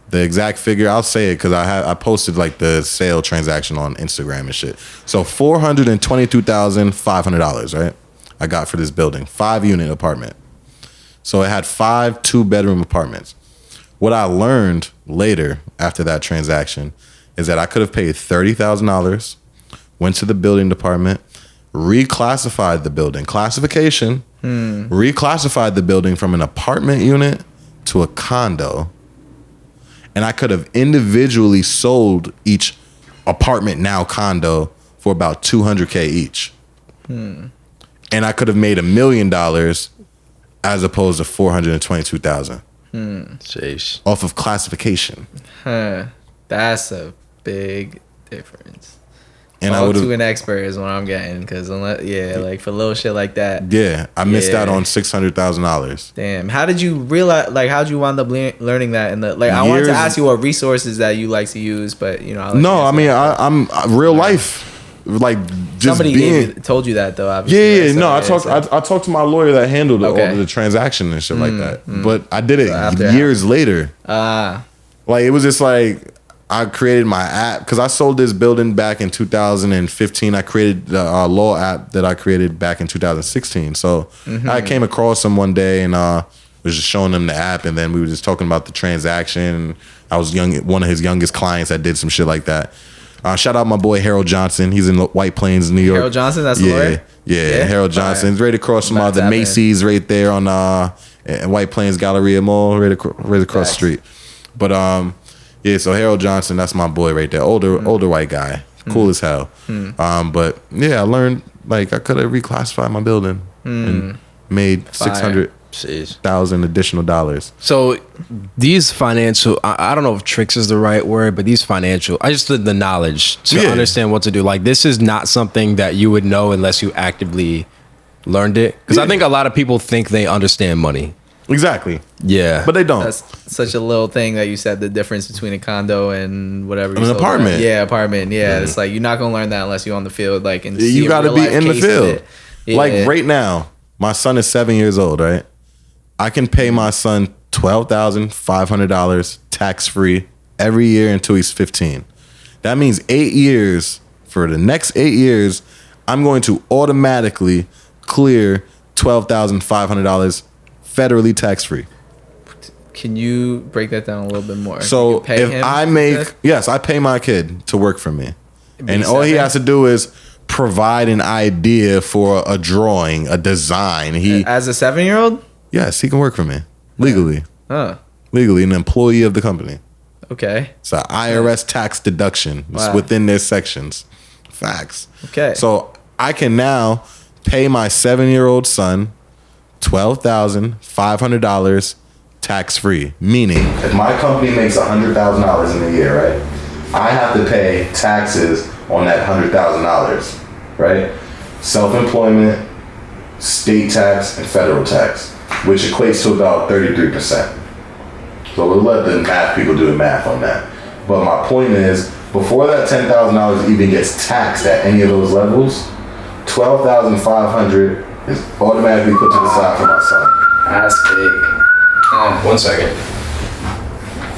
The exact figure, I'll say it because I posted like the sale transaction on Instagram and shit. So $422,500, right? I got for this building, 5-unit apartment. So it had 5 2-bedroom apartments. What I learned later after that transaction is that I could have paid $30,000, went to the building department, reclassified the building, classification, reclassified the building from an apartment unit to a condo. And I could have individually sold each apartment now condo for about $200K each. And I could have made $1 million as opposed to $422,000 Sheesh. off of classification. That's a big difference. And I Talk would to have, an expert is what I'm getting because like for little shit like that. yeah, I missed out Yeah. on $600,000. Damn, how did you realize? Like, how did you wind up learning that? In the I wanted to Years- ask you what resources that you like to use, but you know, I'll let No, you I answer mean, that. I'm real life, like just Somebody being. told you that though. Obviously, Yeah, right? So, no, I so- talked to my lawyer that handled all Okay. of the transaction and shit like that. But I did it after- years later. Like it was just like I created my app because I sold this building back in 2015. I created the law app that I created back in 2016. So I came across them one day and was just showing them the app, and then we were just talking about the transaction. I was one of his youngest clients that did some shit like that. Shout out my boy Harold Johnson. He's in White Plains, New York. Harold Johnson, that's the lawyer? Yeah, Harold Johnson. Right across from the Macy's right there on White Plains Galleria Mall, right across the street. But yeah, so Harold Johnson, that's my boy right there. Older white guy. Cool as hell. But yeah, I learned like I could have reclassified my building and made $600,000 additional dollars. So these financial, I don't know if tricks is the right word, but these financial, I just the knowledge to understand what to do. Like this is not something that you would know unless you actively learned it. Because I think a lot of people think they understand money. Exactly. Yeah. But they don't. That's such a little thing that you said, the difference between a condo and whatever. An apartment. Yeah, apartment. Yeah. It's like you're not going to learn that unless you're on the field. Like, and you got to be in the field. Yeah. Like right now, my son is 7 years old, right? I can pay my son $12,500 tax-free every year until he's 15. That means 8 years. For the next 8 years, I'm going to automatically clear $12,500 federally tax-free. Can you break that down a little bit more? So if I make, yes, I pay my kid to work for me. And all he has to do is provide an idea for a drawing, a design. As a 7-year-old? Yes, he can work for me legally. Huh. Legally, an employee of the company. Okay. It's an IRS tax deduction. It's within their sections. Facts. Okay. So I can now pay my 7-year-old son $12,500 tax-free. Meaning, if my company makes $100,000 in a year, right? I have to pay taxes on that $100,000, right? Self-employment, state tax, and federal tax, which equates to about 33%. So we'll let the math people do the math on that. But my point is, before that $10,000 even gets taxed at any of those levels, $12,500 is automatically put to the side for my son. That's big. 1 second.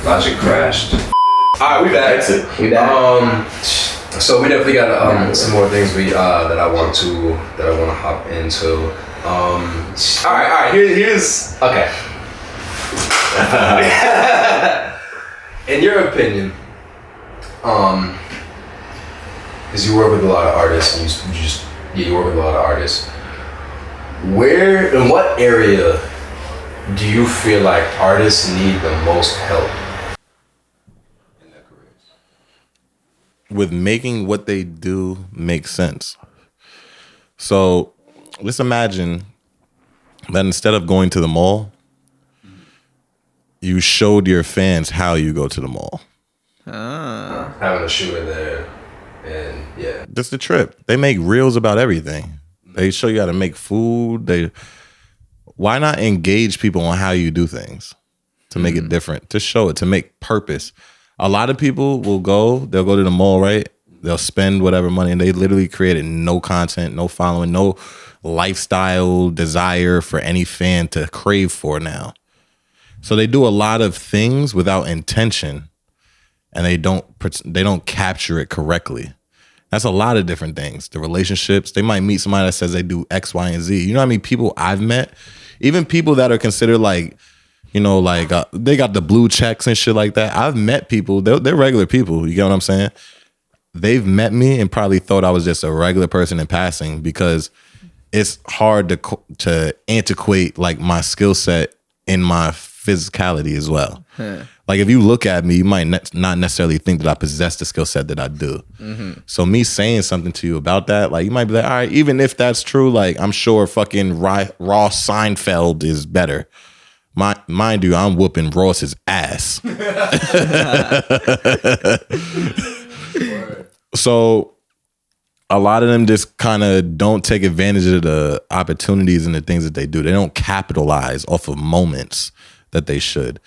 Logic crashed. All right, we back. We back. So we definitely got some more things that I want to hop into. All right. Here's okay. In your opinion, because you work with a lot of artists, and you work with a lot of artists. Where, in what area do you feel like artists need the most help in their careers? With making what they do make sense. So let's imagine that instead of going to the mall, you showed your fans how you go to the mall. Having a shooter there, and yeah. That's the trip. They make reels about everything. They show you how to make food. Why not engage people on how you do things to make it different, to show it, to make purpose? A lot of people they'll go to the mall, right? They'll spend whatever money, and they literally created no content, no following, no lifestyle desire for any fan to crave for now. So they do a lot of things without intention, and they don't capture it correctly. That's a lot of different things. The relationships, they might meet somebody that says they do X, Y, and Z. You know how many people I've met? Even people that are considered like, they got the blue checks and shit like that. I've met people, they're regular people. You get what I'm saying? They've met me and probably thought I was just a regular person in passing, because it's hard to antiquate like my skill set in my physicality as well. Like if you look at me, you might not necessarily think that I possess the skill set that I do. So me saying something to you about that, like you might be like, all right, even if that's true, like I'm sure fucking Ross Seinfeld is better. Mind you, I'm whooping Ross's ass. So a lot of them just kind of don't take advantage of the opportunities and the things that they do. They don't capitalize off of moments that they should.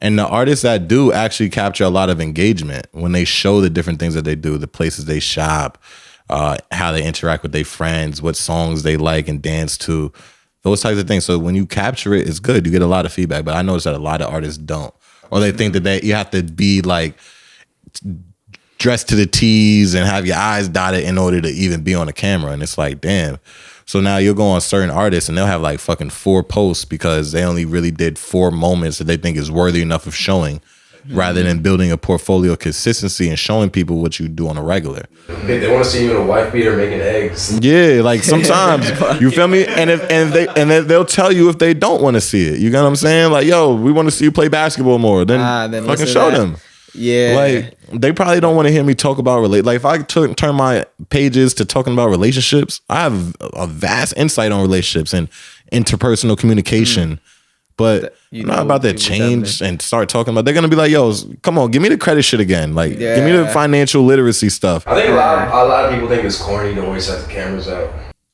And the artists that do actually capture a lot of engagement when they show the different things that they do, the places they shop, how they interact with their friends, what songs they like and dance to, those types of things. So when you capture it, it's good. You get a lot of feedback. But I noticed that a lot of artists don't. Or they think that you have to be like dress to the T's and have your eyes dotted in order to even be on the camera. And it's like, damn. So now you'll go on certain artists and they'll have like fucking 4 posts because they only really did 4 moments that they think is worthy enough of showing, rather than building a portfolio of consistency and showing people what you do on a regular. They want to see you in a wife beater making eggs. Yeah, like sometimes, you feel me? And they'll tell you if they don't want to see it. You get what I'm saying? Like, yo, we want to see you play basketball more. Then fucking show them. Yeah. Like, they probably don't want to hear me talk about like if I turn my pages to talking about relationships, I have a vast insight on relationships and interpersonal communication. But I'm not about to change and start talking about. They're gonna be like, "Yo, come on, give me the credit shit again. Like, give me the financial literacy stuff." I think a lot of people think it's corny to always have the cameras out.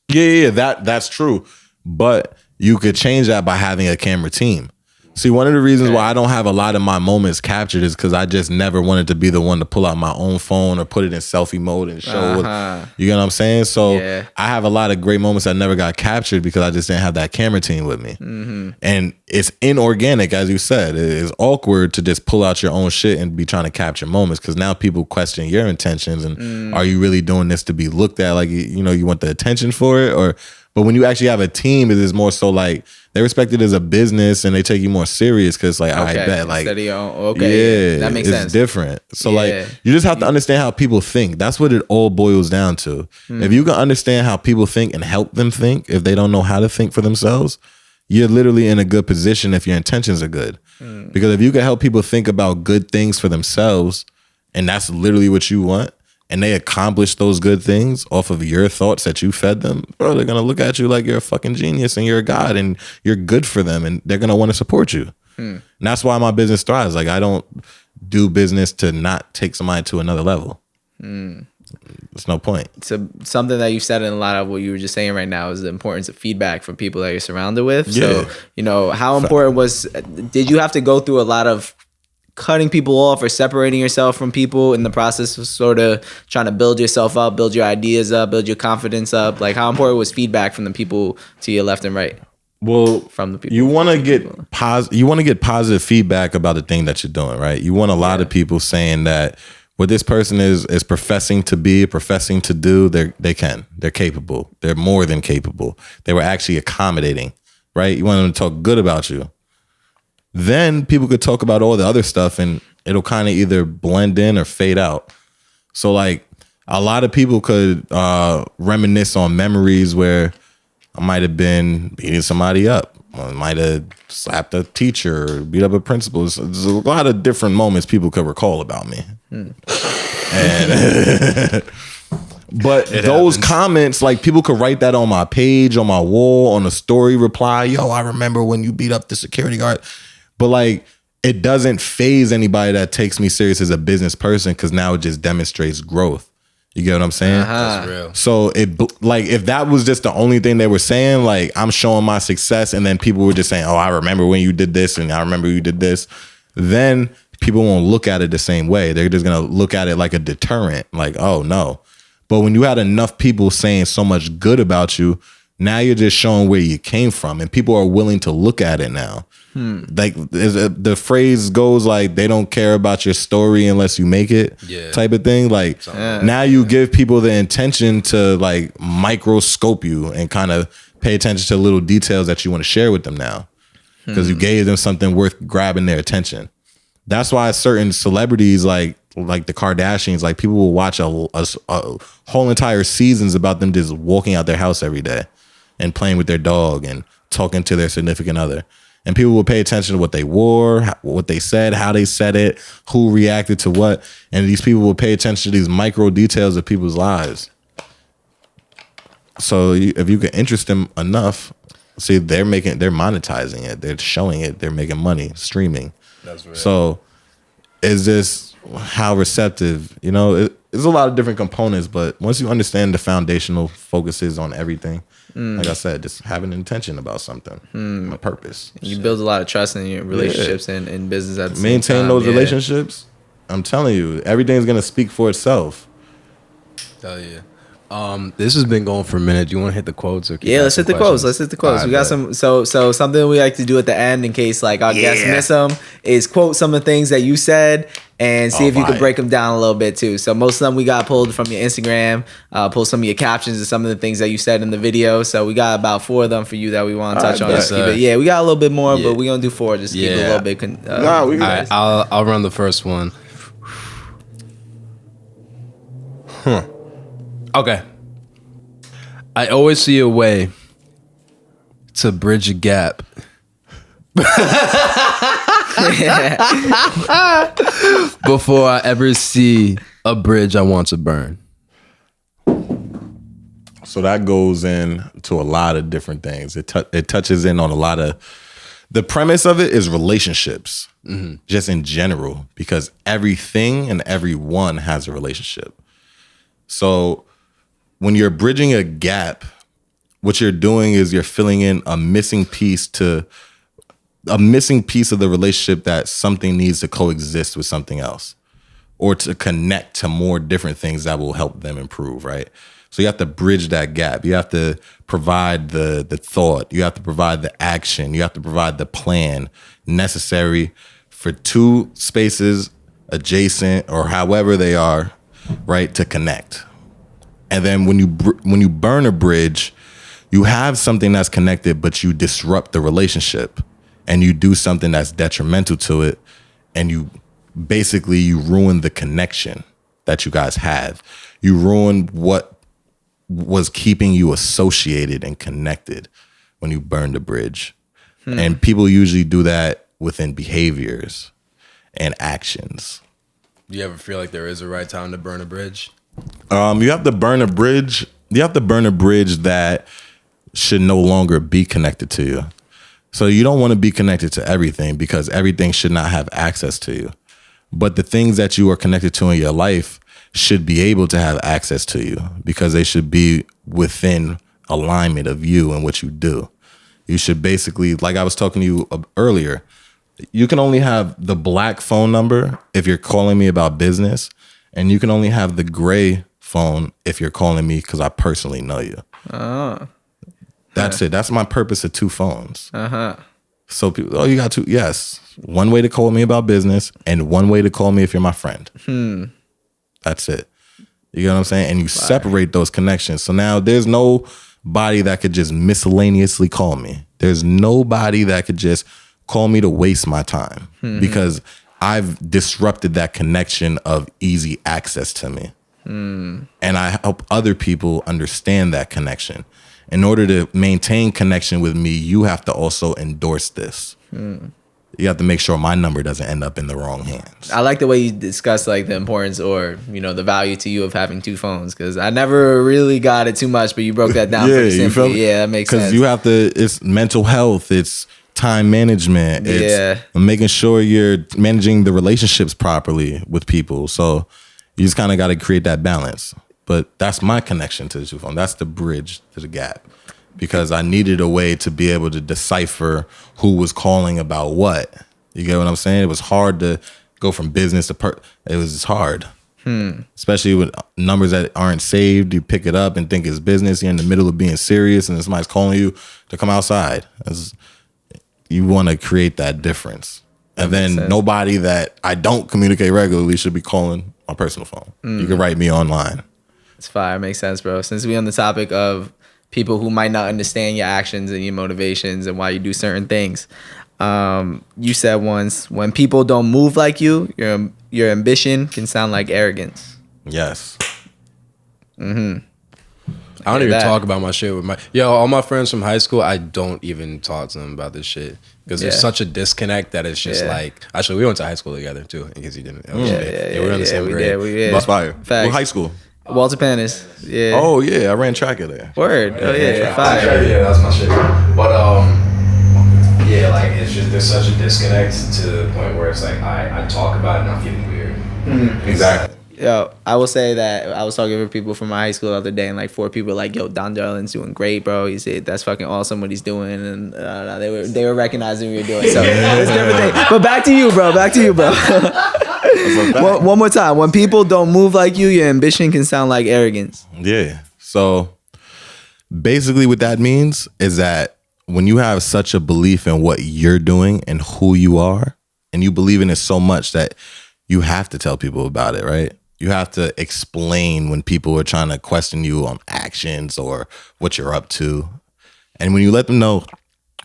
Yeah, that's true. But you could change that by having a camera team. See, one of the reasons why I don't have a lot of my moments captured is because I just never wanted to be the one to pull out my own phone or put it in selfie mode and show what, you get what I'm saying? So I have a lot of great moments that never got captured because I just didn't have that camera team with me. And it's inorganic, as you said. It is awkward to just pull out your own shit and be trying to capture moments because now people question your intentions and are you really doing this to be looked at? Like, you know, you want the attention for it? But when you actually have a team, it is more so like they respect it as a business and they take you more serious because like I bet like that makes sense. It's different. So like you just have to understand how people think. That's what it all boils down to. If you can understand how people think and help them think, if they don't know how to think for themselves, you're literally in a good position if your intentions are good. Because if you can help people think about good things for themselves, and that's literally what you want, and they accomplish those good things off of your thoughts that you fed them, bro, they're going to look at you like you're a fucking genius and you're a god and you're good for them and they're going to want to support you. And that's why my business thrives. Like, I don't do business to not take somebody to another level. There's no point. So something that you said in a lot of what you were just saying right now is the importance of feedback from people that you're surrounded with. So, you know, how important did you have to go through a lot of cutting people off or separating yourself from people in the process of sort of trying to build yourself up, build your ideas up, build your confidence up? Like, how important was feedback from the people to your left and right? Well, from the people you want to get positive feedback about the thing that you're doing, right? You want a lot of people saying that what this person is professing to be, professing to do, they're capable. They're more than capable. They were actually accommodating, right? You want them to talk good about you. Then people could talk about all the other stuff and it'll kind of either blend in or fade out. So like a lot of people could reminisce on memories where I might have been beating somebody up. I might have slapped a teacher or beat up a principal. There's a lot of different moments people could recall about me. But those comments, like people could write that on my page, on my wall, on a story reply. Yo, I remember when you beat up the security guard. But like, it doesn't faze anybody that takes me serious as a business person because now it just demonstrates growth. You get what I'm saying? That's real. So if that was just the only thing they were saying, like I'm showing my success and then people were just saying, oh, I remember when you did this and I remember you did this, then people won't look at it the same way. They're just going to look at it like a deterrent, like, oh no. But when you had enough people saying so much good about you, now you're just showing where you came from and people are willing to look at it now. Like the phrase goes like, they don't care about your story unless you make it type of thing. Like now you give people the intention to like microscope you and kind of pay attention to little details that you want to share with them now because you gave them something worth grabbing their attention. That's why certain celebrities like the Kardashians, like people will watch a whole entire seasons about them just walking out their house every day and playing with their dog and talking to their significant other. And people will pay attention to what they wore, what they said, how they said it, who reacted to what. And these people will pay attention to these micro details of people's lives. So if you can interest them enough, see, they're monetizing it. They're showing it. They're making money, streaming. That's right. So is this how receptive, you know, there's a lot of different components, but once you understand the foundational focuses on everything, like I said, just have an intention about something, a purpose. You build a lot of trust in your relationships and in business at the same Maintain time. those relationships. I'm telling you, everything's going to speak for itself. Hell yeah. This has been going for a minute. Do you want to hit the quotes or Yeah, let's hit the quotes. Let's hit the quotes. All We got right, some. So something we like to do at the end in case like our guests miss them is quote some of the things that you said and see if you can break them down a little bit too. So most of them we got pulled from your Instagram, pull some of your captions and some of the things that you said in the video. So we got about 4 of them for you that we want to touch on. yes, sir. Yeah, we got a little bit more, but we're gonna do 4. Just keep it a little bit. All right, I'll run the first one. Okay. I always see a way to bridge a gap. Before I ever see a bridge I want to burn. So that goes into a lot of different things. It touches in on a lot of, the premise of it is relationships, just in general, because everything and everyone has a relationship. So when you're bridging a gap, what you're doing is you're filling in a missing piece of the relationship that something needs to coexist with something else or to connect to more different things that will help them improve, right? So you have to bridge that gap. You have to provide the thought. You have to provide the action. You have to provide the plan necessary for 2 spaces adjacent or however they are, right, to connect. And then when you burn a bridge, you have something that's connected, but you disrupt the relationship and you do something that's detrimental to it. And you ruin the connection that you guys have. You ruin what was keeping you associated and connected when you burn the bridge. And people usually do that within behaviors and actions. Do you ever feel like there is a right time to burn a bridge? You have to burn a bridge. You have to burn a bridge that should no longer be connected to you. So you don't want to be connected to everything because everything should not have access to you. But the things that you are connected to in your life should be able to have access to you because they should be within alignment of you and what you do. You should basically, like I was talking to you earlier, you can only have the black phone number if you're calling me about business, and you can only have the gray phone if you're calling me because I personally know you. Oh. That's it. That's my purpose of 2 phones. So people, you got 2. Yes. One way to call me about business and one way to call me if you're my friend. That's it. You get what I'm saying? And you separate those connections. So now there's nobody that could just miscellaneously call me. There's nobody that could just call me to waste my time because I've disrupted that connection of easy access to me. And I help other people understand that connection. In order to maintain connection with me, you have to also endorse this. You have to make sure my number doesn't end up in the wrong hands. I like the way you discuss like the importance or, the value to you of having 2 phones because I never really got it too much, but you broke that down pretty simply. Yeah, that makes sense. Because you have to, it's mental health, it's time management, it's making sure you're managing the relationships properly with people. So you just kind of got to create that balance. But that's my connection to the 2 phone. That's the bridge to the gap. Because I needed a way to be able to decipher who was calling about what. You get what I'm saying? It was hard to go from business to it was just hard. Especially with numbers that aren't saved. You pick it up and think it's business. You're in the middle of being serious and somebody's calling you to come outside. You want to create that difference. And then nobody that I don't communicate regularly should be calling my personal phone. You can write me online. It's fire. Makes sense, bro. Since we're on the topic of people who might not understand your actions and your motivations and why you do certain things. You said once, when people don't move like you, your ambition can sound like arrogance. Yes. I don't even talk about my shit with all my friends from high school. I don't even talk to them about this shit because there's such a disconnect that it's just like. Actually, we went to high school together too. In case you didn't. We were in the same grade. We did. That's fire. What high school? Walter Panis. Yeah. Oh yeah, I ran track at there. Word. Oh yeah. Fire. Yeah, that's my shit. But like it's just there's such a disconnect to the point where it's like I talk about it and I'm feeling weird. Exactly. Yo, I will say that I was talking to people from my high school the other day, and like 4 people were like, "Yo, Don Darlin's doing great, bro." He said, "That's fucking awesome what he's doing," and they were recognizing what you're doing. So it's different thing. But back to you, bro. One more time. When people don't move like you, your ambition can sound like arrogance. Yeah. So basically what that means is that when you have such a belief in what you're doing and who you are, and you believe in it so much that you have to tell people about it, right? You have to explain when people are trying to question you on actions or what you're up to. And when you let them know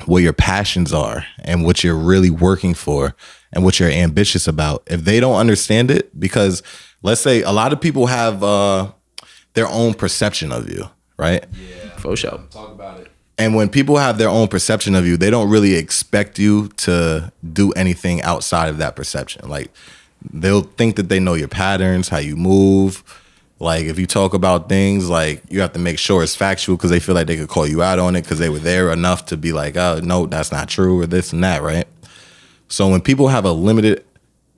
what your passions are and what you're really working for and what you're ambitious about, if they don't understand it, because let's say a lot of people have their own perception of you, right? Yeah, for sure. Talk about it. And when people have their own perception of you, they don't really expect you to do anything outside of that perception. Like, they'll think that they know your patterns, how you move. Like, if you talk about things, like, you have to make sure it's factual because they feel like they could call you out on it because they were there enough to be like, oh, no, that's not true, or this and that, right? So when people have a limited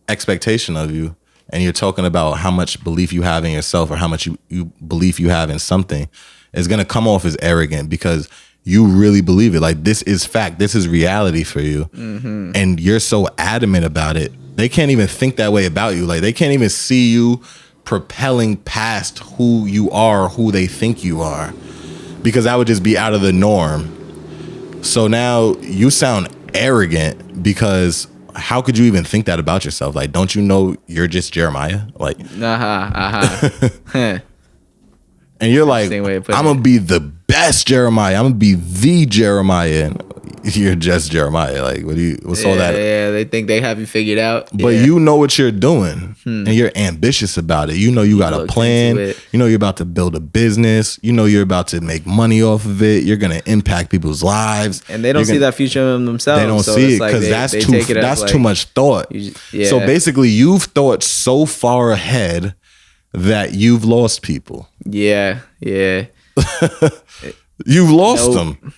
expectation of you and you're talking about how much belief you have in yourself or how much you belief you have in something, it's going to come off as arrogant because you really believe it. Like, this is fact. This is reality for you. Mm-hmm. And you're so adamant about it. They can't even think that way about you. Like, they can't even see you propelling past who you are, who they think you are, because that would just be out of the norm. So now you sound arrogant because how could you even think that about yourself? Like, don't you know you're just Jeremiah? Like, and you're like, I'm going to be the best Jeremiah. I'm going to be the Jeremiah. And you're just Jeremiah. Like, what's all that? Yeah, they think they have you figured out. But you know what you're doing and you're ambitious about it. You know you got a plan. You know you're about to build a business. You know you're about to make money off of it. You're going to impact people's lives. And they don't see that future in themselves. They don't see it because that's too much thought. So basically, you've thought so far ahead that you've lost people. Yeah. You've lost them.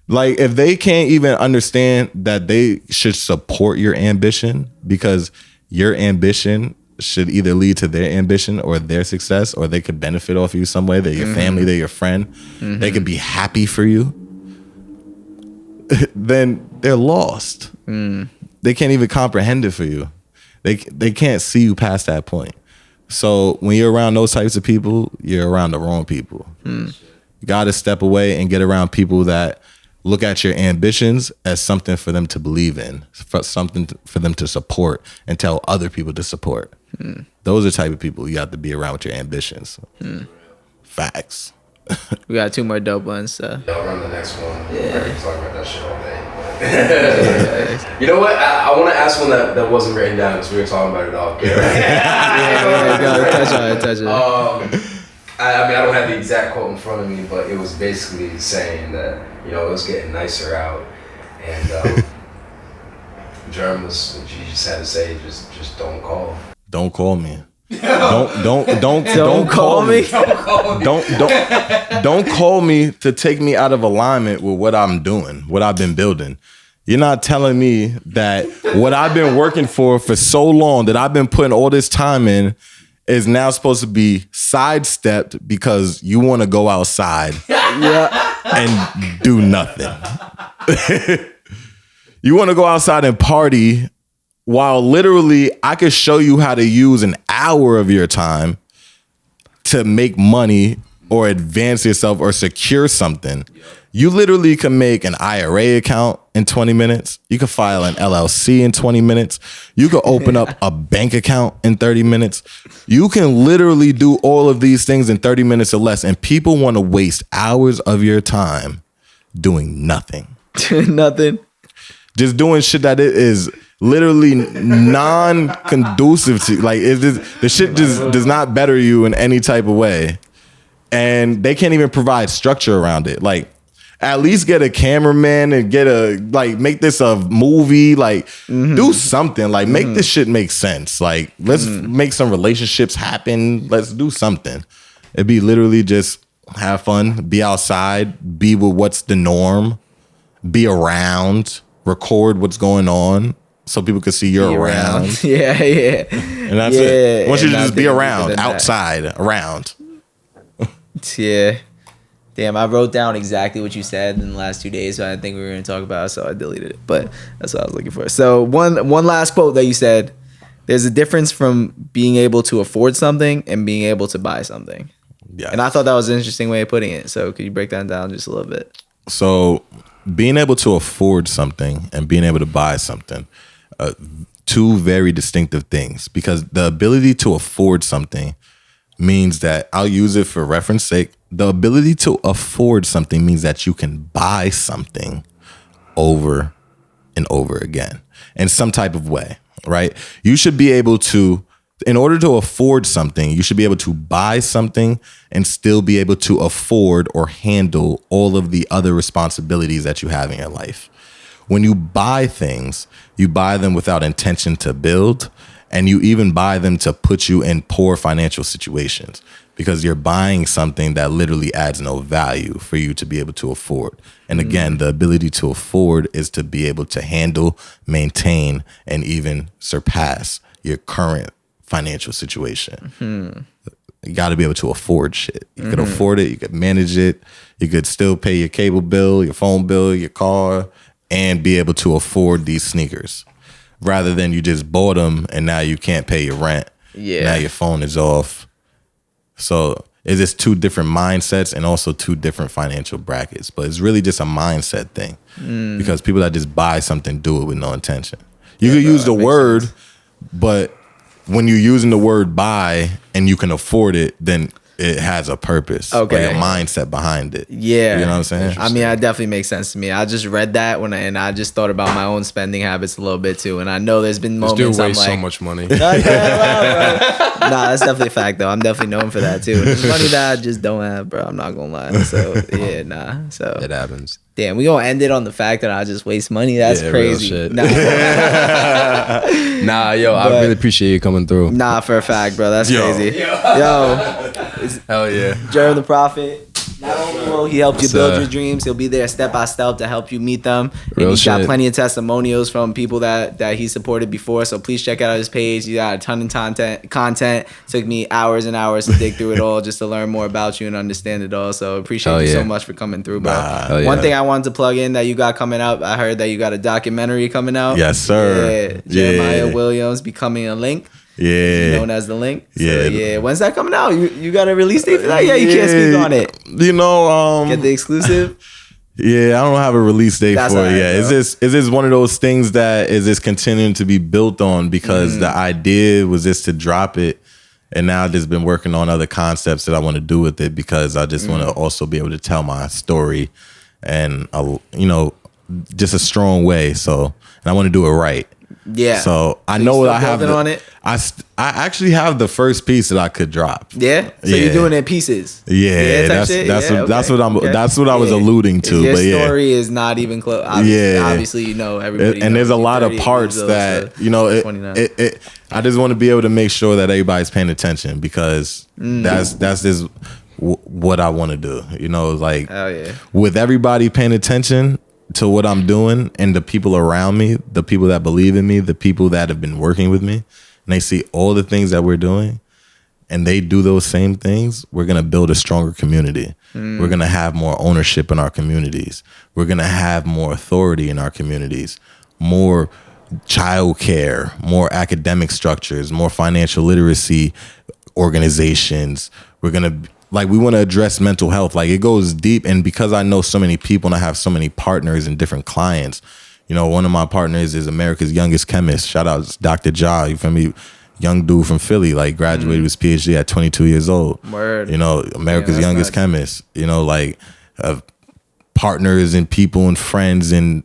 Like, if they can't even understand that they should support your ambition because your ambition should either lead to their ambition or their success, or they could benefit off you some way. They're your family, they're your friend. They could be happy for you. Then they're lost. They can't even comprehend it for you. They can't see you past that point. So when you're around those types of people, you're around the wrong people. You got to step away and get around people that look at your ambitions as something for them to believe in, for something for them to support and tell other people to support. Those are the type of people you have to be around with your ambitions. Facts. We got 2 more dope ones. So. I'll run the next one. Yeah. We're talking about that shit all day. You know what? I want to ask one that wasn't written down because we were talking about it all. Touch on it. I mean, I don't have the exact quote in front of me, but it was basically saying that, you know, it was getting nicer out, and Jerm she just had to say, just don't call. Don't call me. Don't call me. Don't call me to take me out of alignment with what I'm doing, what I've been building. You're not telling me that what I've been working for so long, that I've been putting all this time in, is now supposed to be sidestepped because you want to go outside and do nothing. You want to go outside and party while literally I could show you how to use an hour of your time to make money or advance yourself or secure something. You literally can make an IRA account in 20 minutes. You can file an LLC in 20 minutes. You can open up a bank account in 30 minutes. You can literally do all of these things in 30 minutes or less. And people want to waste hours of your time doing nothing. Nothing. Just doing shit that it is literally non-conducive to. Like, the shit just does not better you in any type of way. And they can't even provide structure around it. Like, at least get a cameraman and make this a movie. Like, do something. Like, make this shit make sense. Like, let's make some relationships happen. Let's do something. It'd be literally just have fun, be outside, be with what's the norm, be around, record what's going on so people can see you're around. Yeah. And that's it. Once you just be around, outside, around. Yeah. Damn, I wrote down exactly what you said in the last 2 days, so I didn't think we were going to talk about it, so I deleted it. But that's what I was looking for. So one last quote that you said, there's a difference from being able to afford something and being able to buy something. Yes. And I thought that was an interesting way of putting it. So could you break that down just a little bit? So being able to afford something and being able to buy something, two very distinctive things, because the ability to afford something means that, I'll use it for reference sake, the ability to afford something means that you can buy something over and over again in some type of way, right? You should be able to, in order to afford something, you should be able to buy something and still be able to afford or handle all of the other responsibilities that you have in your life. When you buy things, you buy them without intention to build, and you even buy them to put you in poor financial situations, because you're buying something that literally adds no value for you to be able to afford. And again, the ability to afford is to be able to handle, maintain, and even surpass your current financial situation. You got to be able to afford shit. You could afford it, you could manage it, you could still pay your cable bill, your phone bill, your car, and be able to afford these sneakers, rather than you just bought them and now you can't pay your rent. Yeah. Now your phone is off. So it's just two different mindsets and also two different financial brackets. But it's really just a mindset thing, because people that just buy something do it with no intention. You could use the word, but when you're using the word buy and you can afford it, then it has a purpose. Okay. Like a mindset behind it. Yeah. You know what I'm saying? I mean, that definitely makes sense to me. I just read that and I just thought about my own spending habits a little bit too. And I know there's been This moments dude I'm wastes like, so much money. Nah, that's definitely a fact though. I'm definitely known for that too. And it's money that I just don't have, bro. I'm not gonna lie. So yeah, nah. So It happens. damn, we gonna end it on the fact that I just waste money. That's Yeah, crazy. real shit. Nah, Yo, I But- really appreciate you coming through. nah, for a fact, bro. That's Yo. crazy. Yo, Hell yeah. Jerm The Prophet. Not only will he help you It's, build your dreams, he'll be there step by step to help you meet them. And Real he's got shit. plenty of testimonials from people that he supported before. So please check out his page. He got a ton of content. Took me hours and hours to dig through it all just to learn more about you and understand it all. So appreciate Hell you so yeah. much for coming through, bro. Hell One yeah. thing I wanted to plug in that you got coming up, I heard that you got a documentary coming out. Yes, sir. Yeah, Jeremiah Yeah. Williams becoming a link. Yeah. Known as the link. So, Yeah. yeah. When's that coming out? You got a release date for that? Yeah, you can't speak on it. You know, Get the exclusive. yeah, I don't have a release date That's for all it right, yet. bro. It's just one of those things that is just continuing to be built on, because the idea was just to drop it, and now I've just been working on other concepts that I want to do with it, because I just want to also be able to tell my story, and just a strong way. So, and I want to do it right. Yeah. So I So know you what still I have building to- on it? I actually have the first piece that I could drop. Yeah. So Yeah. you're doing it in pieces. Yeah, type that's shit? that's Yeah, what that's okay, what I'm okay. that's what I was Yeah. alluding to. Your But yeah, story is not even close. Obviously, you know everybody. and knows there's a you're lot of 38 parts years old, that so 29. I just want to be able to make sure that everybody's paying attention, because that's just what I want to do. Like Hell yeah. with everybody paying attention to what I'm doing, and the people around me, the people that believe in me, the people that have been working with me, and they see all the things that we're doing, and they do those same things, we're going to build a stronger community. We're going to have more ownership in our communities. We're going to have more authority in our communities, more childcare, more academic structures, more financial literacy organizations. We're going to we want to address mental health. Like, it goes deep. And because I know so many people and I have so many partners and different clients, one of my partners is America's youngest chemist. Shout out Dr. Ja. You feel me? Young dude from Philly, graduated with his PhD at 22 years old. Word. America's that's youngest nice. chemist. Partners and people and friends and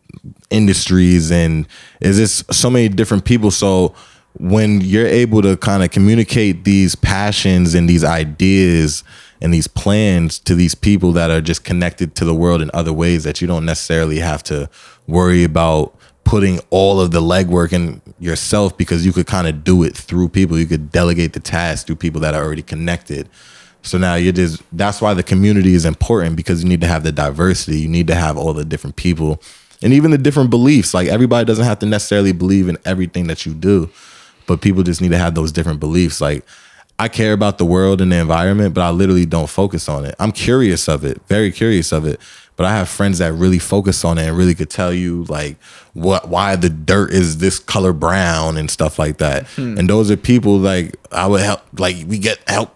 industries, and it's just so many different people. So when you're able to kind of communicate these passions and these ideas and these plans to these people that are just connected to the world in other ways, that you don't necessarily have to worry about putting all of the legwork in yourself, because you could kind of do it through people. You could delegate the task through people that are already connected. So now that's why the community is important, because you need to have the diversity. You need to have all the different people and even the different beliefs. Like, everybody doesn't have to necessarily believe in everything that you do, but people just need to have those different beliefs. Like, I care about the world and the environment, but I literally don't focus on it. I'm curious of it, very curious of it. But I have friends that really focus on it and really could tell you why the dirt is this color brown and stuff like that. And those are people I would help. We get help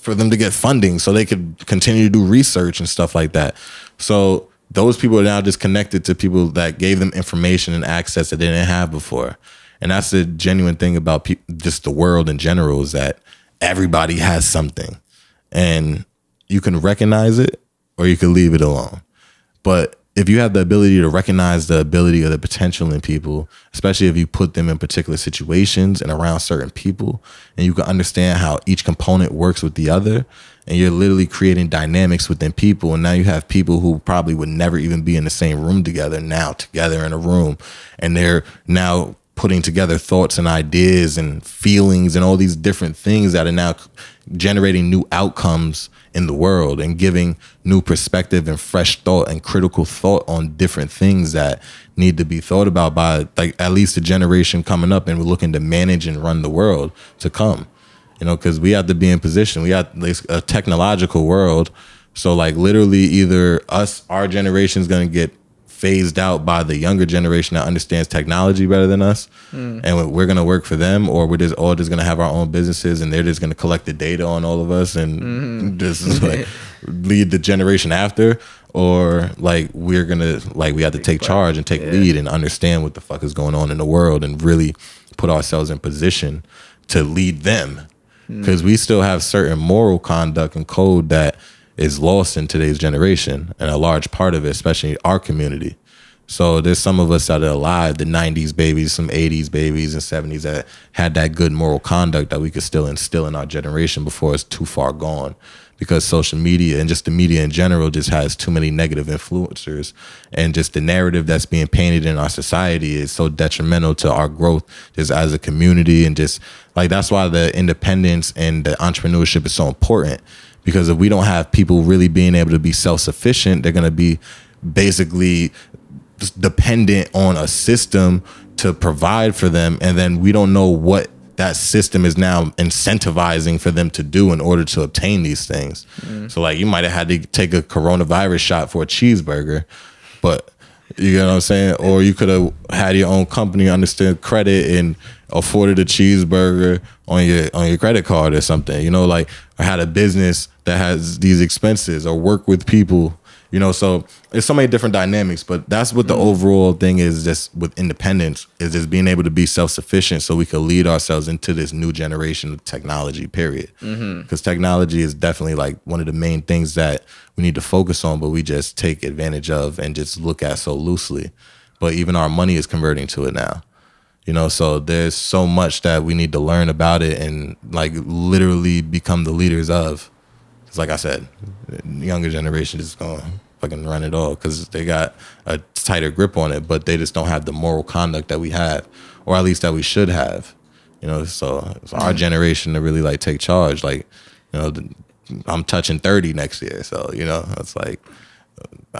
for them to get funding so they could continue to do research and stuff like that. So those people are now just connected to people that gave them information and access that they didn't have before. And that's the genuine thing about just the world in general, is that everybody has something, and you can recognize it or you can leave it alone. But if you have the ability to recognize the ability or the potential in people, especially if you put them in particular situations and around certain people, and you can understand how each component works with the other, and you're literally creating dynamics within people. And now you have people who probably would never even be in the same room together, now together in a room, and they're now putting together thoughts and ideas and feelings and all these different things that are now generating new outcomes in the world and giving new perspective and fresh thought and critical thought on different things that need to be thought about by, like, at least the generation coming up, and we're looking to manage and run the world to come. You know, because we have to be in position. We have a technological world. So like literally either our generation is going to get phased out by the younger generation that understands technology better than us, and we're going to work for them, or we're just all just going to have our own businesses and they're just going to collect the data on all of us and just like lead the generation after, or like we're going to, like, we have to take charge and take lead and understand what the fuck is going on in the world and really put ourselves in position to lead them, because we still have certain moral conduct and code that is lost in today's generation, and a large part of it, especially our community. So there's some of us that are alive, the 90s babies, some 80s babies and 70s that had that good moral conduct that we could still instill in our generation before it's too far gone, because social media and just the media in general just has too many negative influencers, and just the narrative that's being painted in our society is so detrimental to our growth just as a community. And just like, that's why the independence and the entrepreneurship is so important. Because if we don't have people really being able to be self-sufficient, they're going to be basically dependent on a system to provide for them. And then we don't know what that system is now incentivizing for them to do in order to obtain these things. So like, you might have had to take a coronavirus shot for a cheeseburger, but you know what I'm saying? Or you could have had your own company, understand credit, and afforded a cheeseburger on your credit card or something, you know, like, or had a business that has these expenses, or work with people, you know. So there's so many different dynamics, but that's what the overall thing is, just with independence, is just being able to be self-sufficient so we can lead ourselves into this new generation of technology, period. Because technology is definitely like one of the main things that we need to focus on, but we just take advantage of and just look at so loosely. But even our money is converting to it now. You know, so there's so much that we need to learn about it and like literally become the leaders of. Because like I said, the younger generation is going to fucking run it all because they got a tighter grip on it, but they just don't have the moral conduct that we have, or at least that we should have. You know, so it's our generation to really like take charge. Like, you know, I'm touching 30 next year, so you know, it's like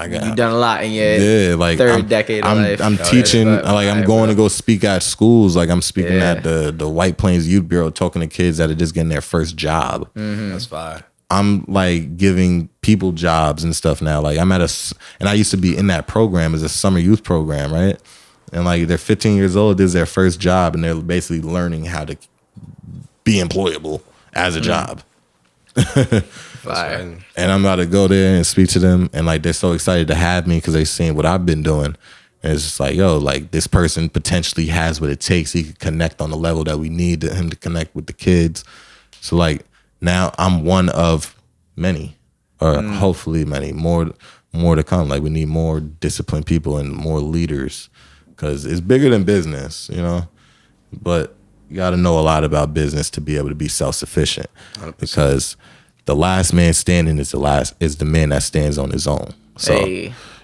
you've done a lot in your third decade of life. I'm teaching, like I'm going to go speak at schools. Like I'm speaking at the White Plains Youth Bureau, talking to kids that are just getting their first job. That's fire. I'm like giving people jobs and stuff now. Like I'm and I used to be in that program as a summer youth program, right? And like they're 15 years old, this is their first job, and they're basically learning how to be employable as a job. Fire. And I'm about to go there and speak to them, and like they're so excited to have me because they've seen what I've been doing. And it's just like, yo, like this person potentially has what it takes. He can connect on the level that we need him to connect with the kids. So like now I'm one of many, or hopefully many more to come. Like we need more disciplined people and more leaders, because it's bigger than business, you know. But you got to know a lot about business to be able to be self-sufficient. 100%. Because the last man standing is the man that stands on his own. So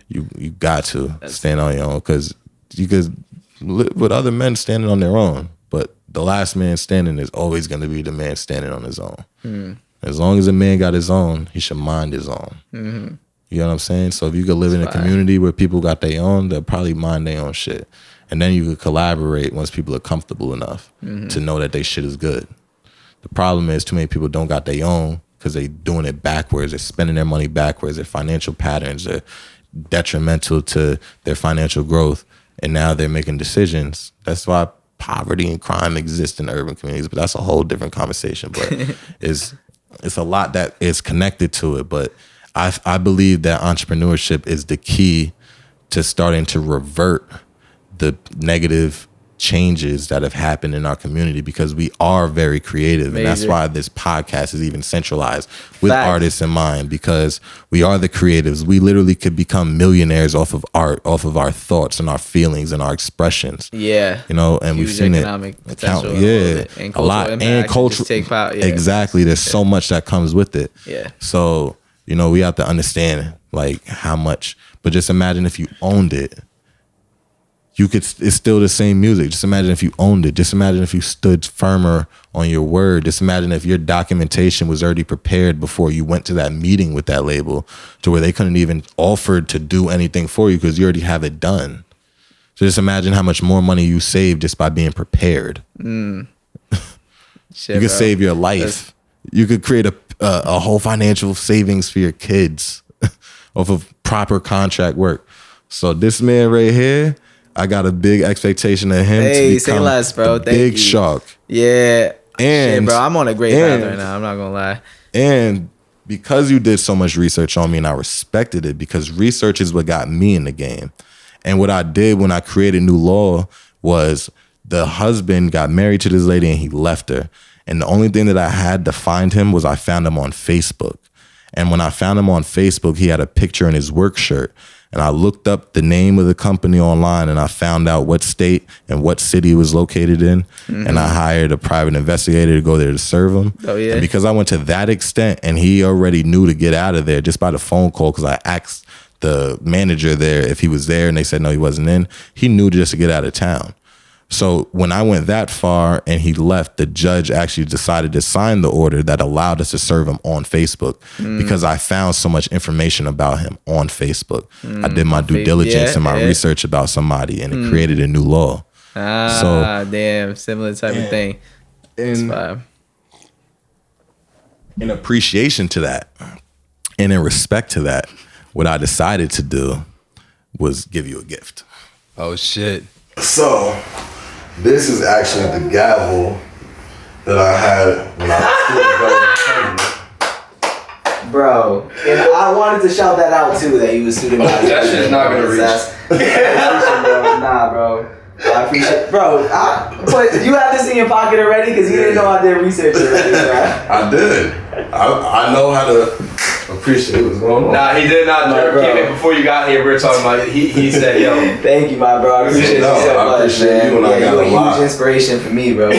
you got to stand on your own, because you could live with other men standing on their own, but the last man standing is always going to be the man standing on his own. As long as a man got his own, he should mind his own. You know what I'm saying? So if you could live in a community where people got their own, they'll probably mind their own shit. And then you could collaborate once people are comfortable enough to know that they shit is good. The problem is too many people don't got their own because they doing it backwards. They're spending their money backwards. Their financial patterns are detrimental to their financial growth. And now they're making decisions. That's why poverty and crime exist in urban communities. But that's a whole different conversation. But it's it's a lot that is connected to it. But I believe that entrepreneurship is the key to starting to revert the negative changes that have happened in our community, because we are very creative. And that's why this podcast is even centralized with artists in mind, because we are the creatives. We literally could become millionaires off of art, off of our thoughts and our feelings and our expressions. Yeah. You know, and Huge we've seen economic it. Potential And a lot. And cultural. Exactly. There's so much that comes with it. Yeah. So, you know, we have to understand like how much, but just imagine if you owned it. It's still the same music. Just imagine if you owned it. Just imagine if you stood firmer on your word. Just imagine if your documentation was already prepared before you went to that meeting with that label, to where they couldn't even offer to do anything for you because you already have it done. So just imagine how much more money you save just by being prepared. Shit, you could save your life. You could create a whole financial savings for your kids off of proper contract work. So this man right here, I got a big expectation of him to become the big shark. Yeah. And shit, bro, I'm on a great path right now. I'm not gonna lie. And because you did so much research on me, and I respected it, because research is what got me in the game. And what I did when I created New Law was, the husband got married to this lady and he left her. And the only thing that I had to find him was I found him on Facebook. And when I found him on Facebook, he had a picture in his work shirt. And I looked up the name of the company online, and I found out what state and what city it was located in. And I hired a private investigator to go there to serve him. Oh, yeah. And because I went to that extent, and he already knew to get out of there just by the phone call, because I asked the manager there if he was there, and they said no, he wasn't in. He knew just to get out of town. So when I went that far and he left, the judge actually decided to sign the order that allowed us to serve him on Facebook, because I found so much information about him on Facebook. I did my due diligence and my research about somebody, and it created a new law. Damn, similar type of thing. In appreciation to that, and in respect to that, what I decided to do was give you a gift. Oh shit. So, this is actually the gavel that I had when I was student government. Bro, and I wanted to shout that out too, that you was student government. That shit's not gonna reach. Nah, bro. I appreciate, bro. But you have this in your pocket already, because you didn't know I did research already, right? I did. I know how to appreciate what's going on. Nah, he did not. Came in before you got here. We were talking about. He said, "Yo, thank you, my bro. I appreciate you so much, appreciate man. you, and I got you're a lot. huge inspiration for me, bro. I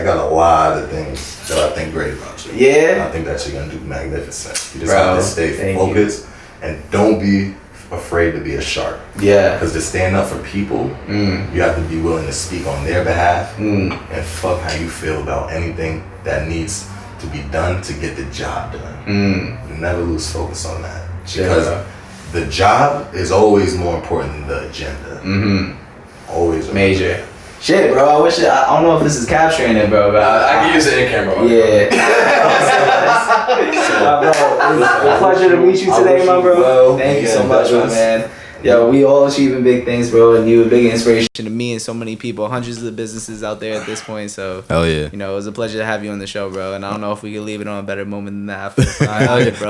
got a lot of things that I think great about you. Yeah. I think that you're gonna do magnificent. You just have to stay focused and don't be afraid to be a shark. Yeah. Because to stand up for people, you have to be willing to speak on their behalf and fuck how you feel about anything that needs to be done to get the job done. You never lose focus on that. Because the job is always more important than the agenda. Always. Major. Shit, bro. I don't know if this is capturing it, bro. But I can use it in camera. Yeah. Bro, it's a pleasure to meet you today, my bro. Thank you so much, my man. Yo, we all achieving big things, bro, and you a big inspiration to me and so many people, hundreds of businesses out there at this point. So, hell yeah, you know, it was a pleasure to have you on the show, bro. And I don't know if we could leave it on a better moment than that. Bro.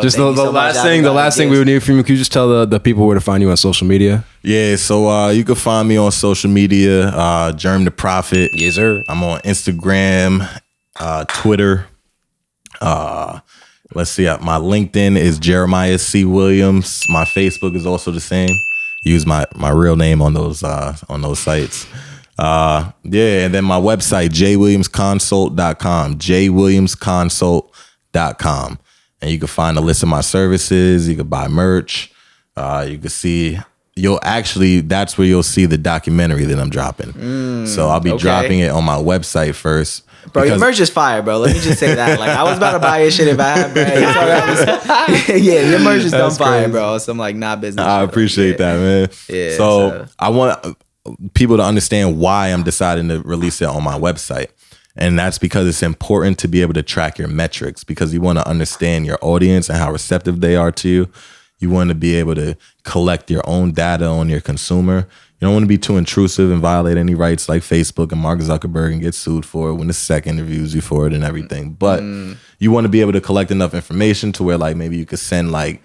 Just the last thing we would need from you. Could you just tell the people where to find you on social media? Yeah, so you can find me on social media, Jerm The Prophet. Yes, sir. I'm on Instagram, Twitter. Let's see, my LinkedIn is Jeremiah C. Williams. My Facebook is also the same. Use my real name on those sites. And then my website, jwilliamsconsult.com, jwilliamsconsult.com. And you can find a list of my services. You can buy merch. You can see, that's where you'll see the documentary that I'm dropping. So I'll be dropping it on my website first. Bro, your merch is fire, bro. Let me just say that. Like, I was about to buy your shit if I had bread. Yeah, your merch is dumb fire, bro. So I'm like, business. I appreciate that, man. Yeah. So I want people to understand why I'm deciding to release it on my website. And that's because it's important to be able to track your metrics, because you want to understand your audience and how receptive they are to you. You want to be able to collect your own data on your consumer. You don't want to be too intrusive and violate any rights like Facebook and Mark Zuckerberg and get sued for it when the SEC interviews you for it and everything. But you want to be able to collect enough information to where like maybe you could send like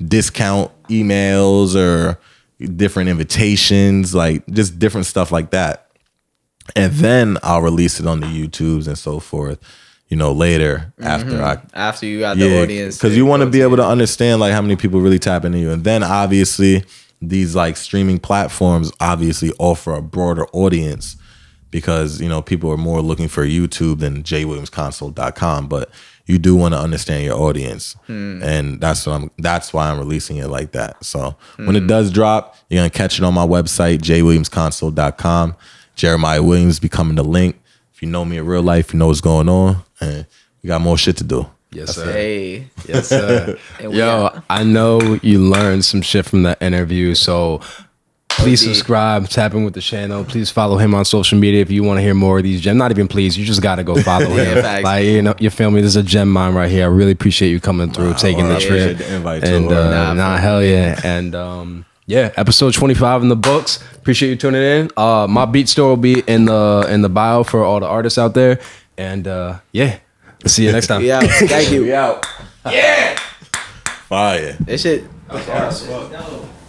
discount emails or different invitations, like just different stuff like that. And then I'll release it on the YouTubes and so forth, you know, later after you got the audience. Because you want to be able to understand like how many people really tap into you. And then obviously these like streaming platforms obviously offer a broader audience because, you know, people are more looking for YouTube than jwilliamsconsole.com, but you do want to understand your audience. And that's why I'm releasing it like that. So when it does drop, you're going to catch it on my website, jwilliamsconsole.com. Jeremiah Williams becoming the link. If you know me in real life, you know what's going on. And we got more shit to do. Yes, sir. Hey. Yes, sir. Yo, I know you learned some shit from that interview, so please subscribe, tap in with the channel. Please follow him on social media if you want to hear more of these gems. Not even please, you just got to go follow him. Facts. Like, you know, you feel me? This is a gem mine right here. I really appreciate you coming through, taking the trip. The invite And too. hell yeah. And yeah, episode 25 in the books. Appreciate you tuning in. My beat store will be in the bio for all the artists out there. And yeah. See you next time. Yeah. Thank you. We out. Yeah. Fire. This shit. That's hard as fuck.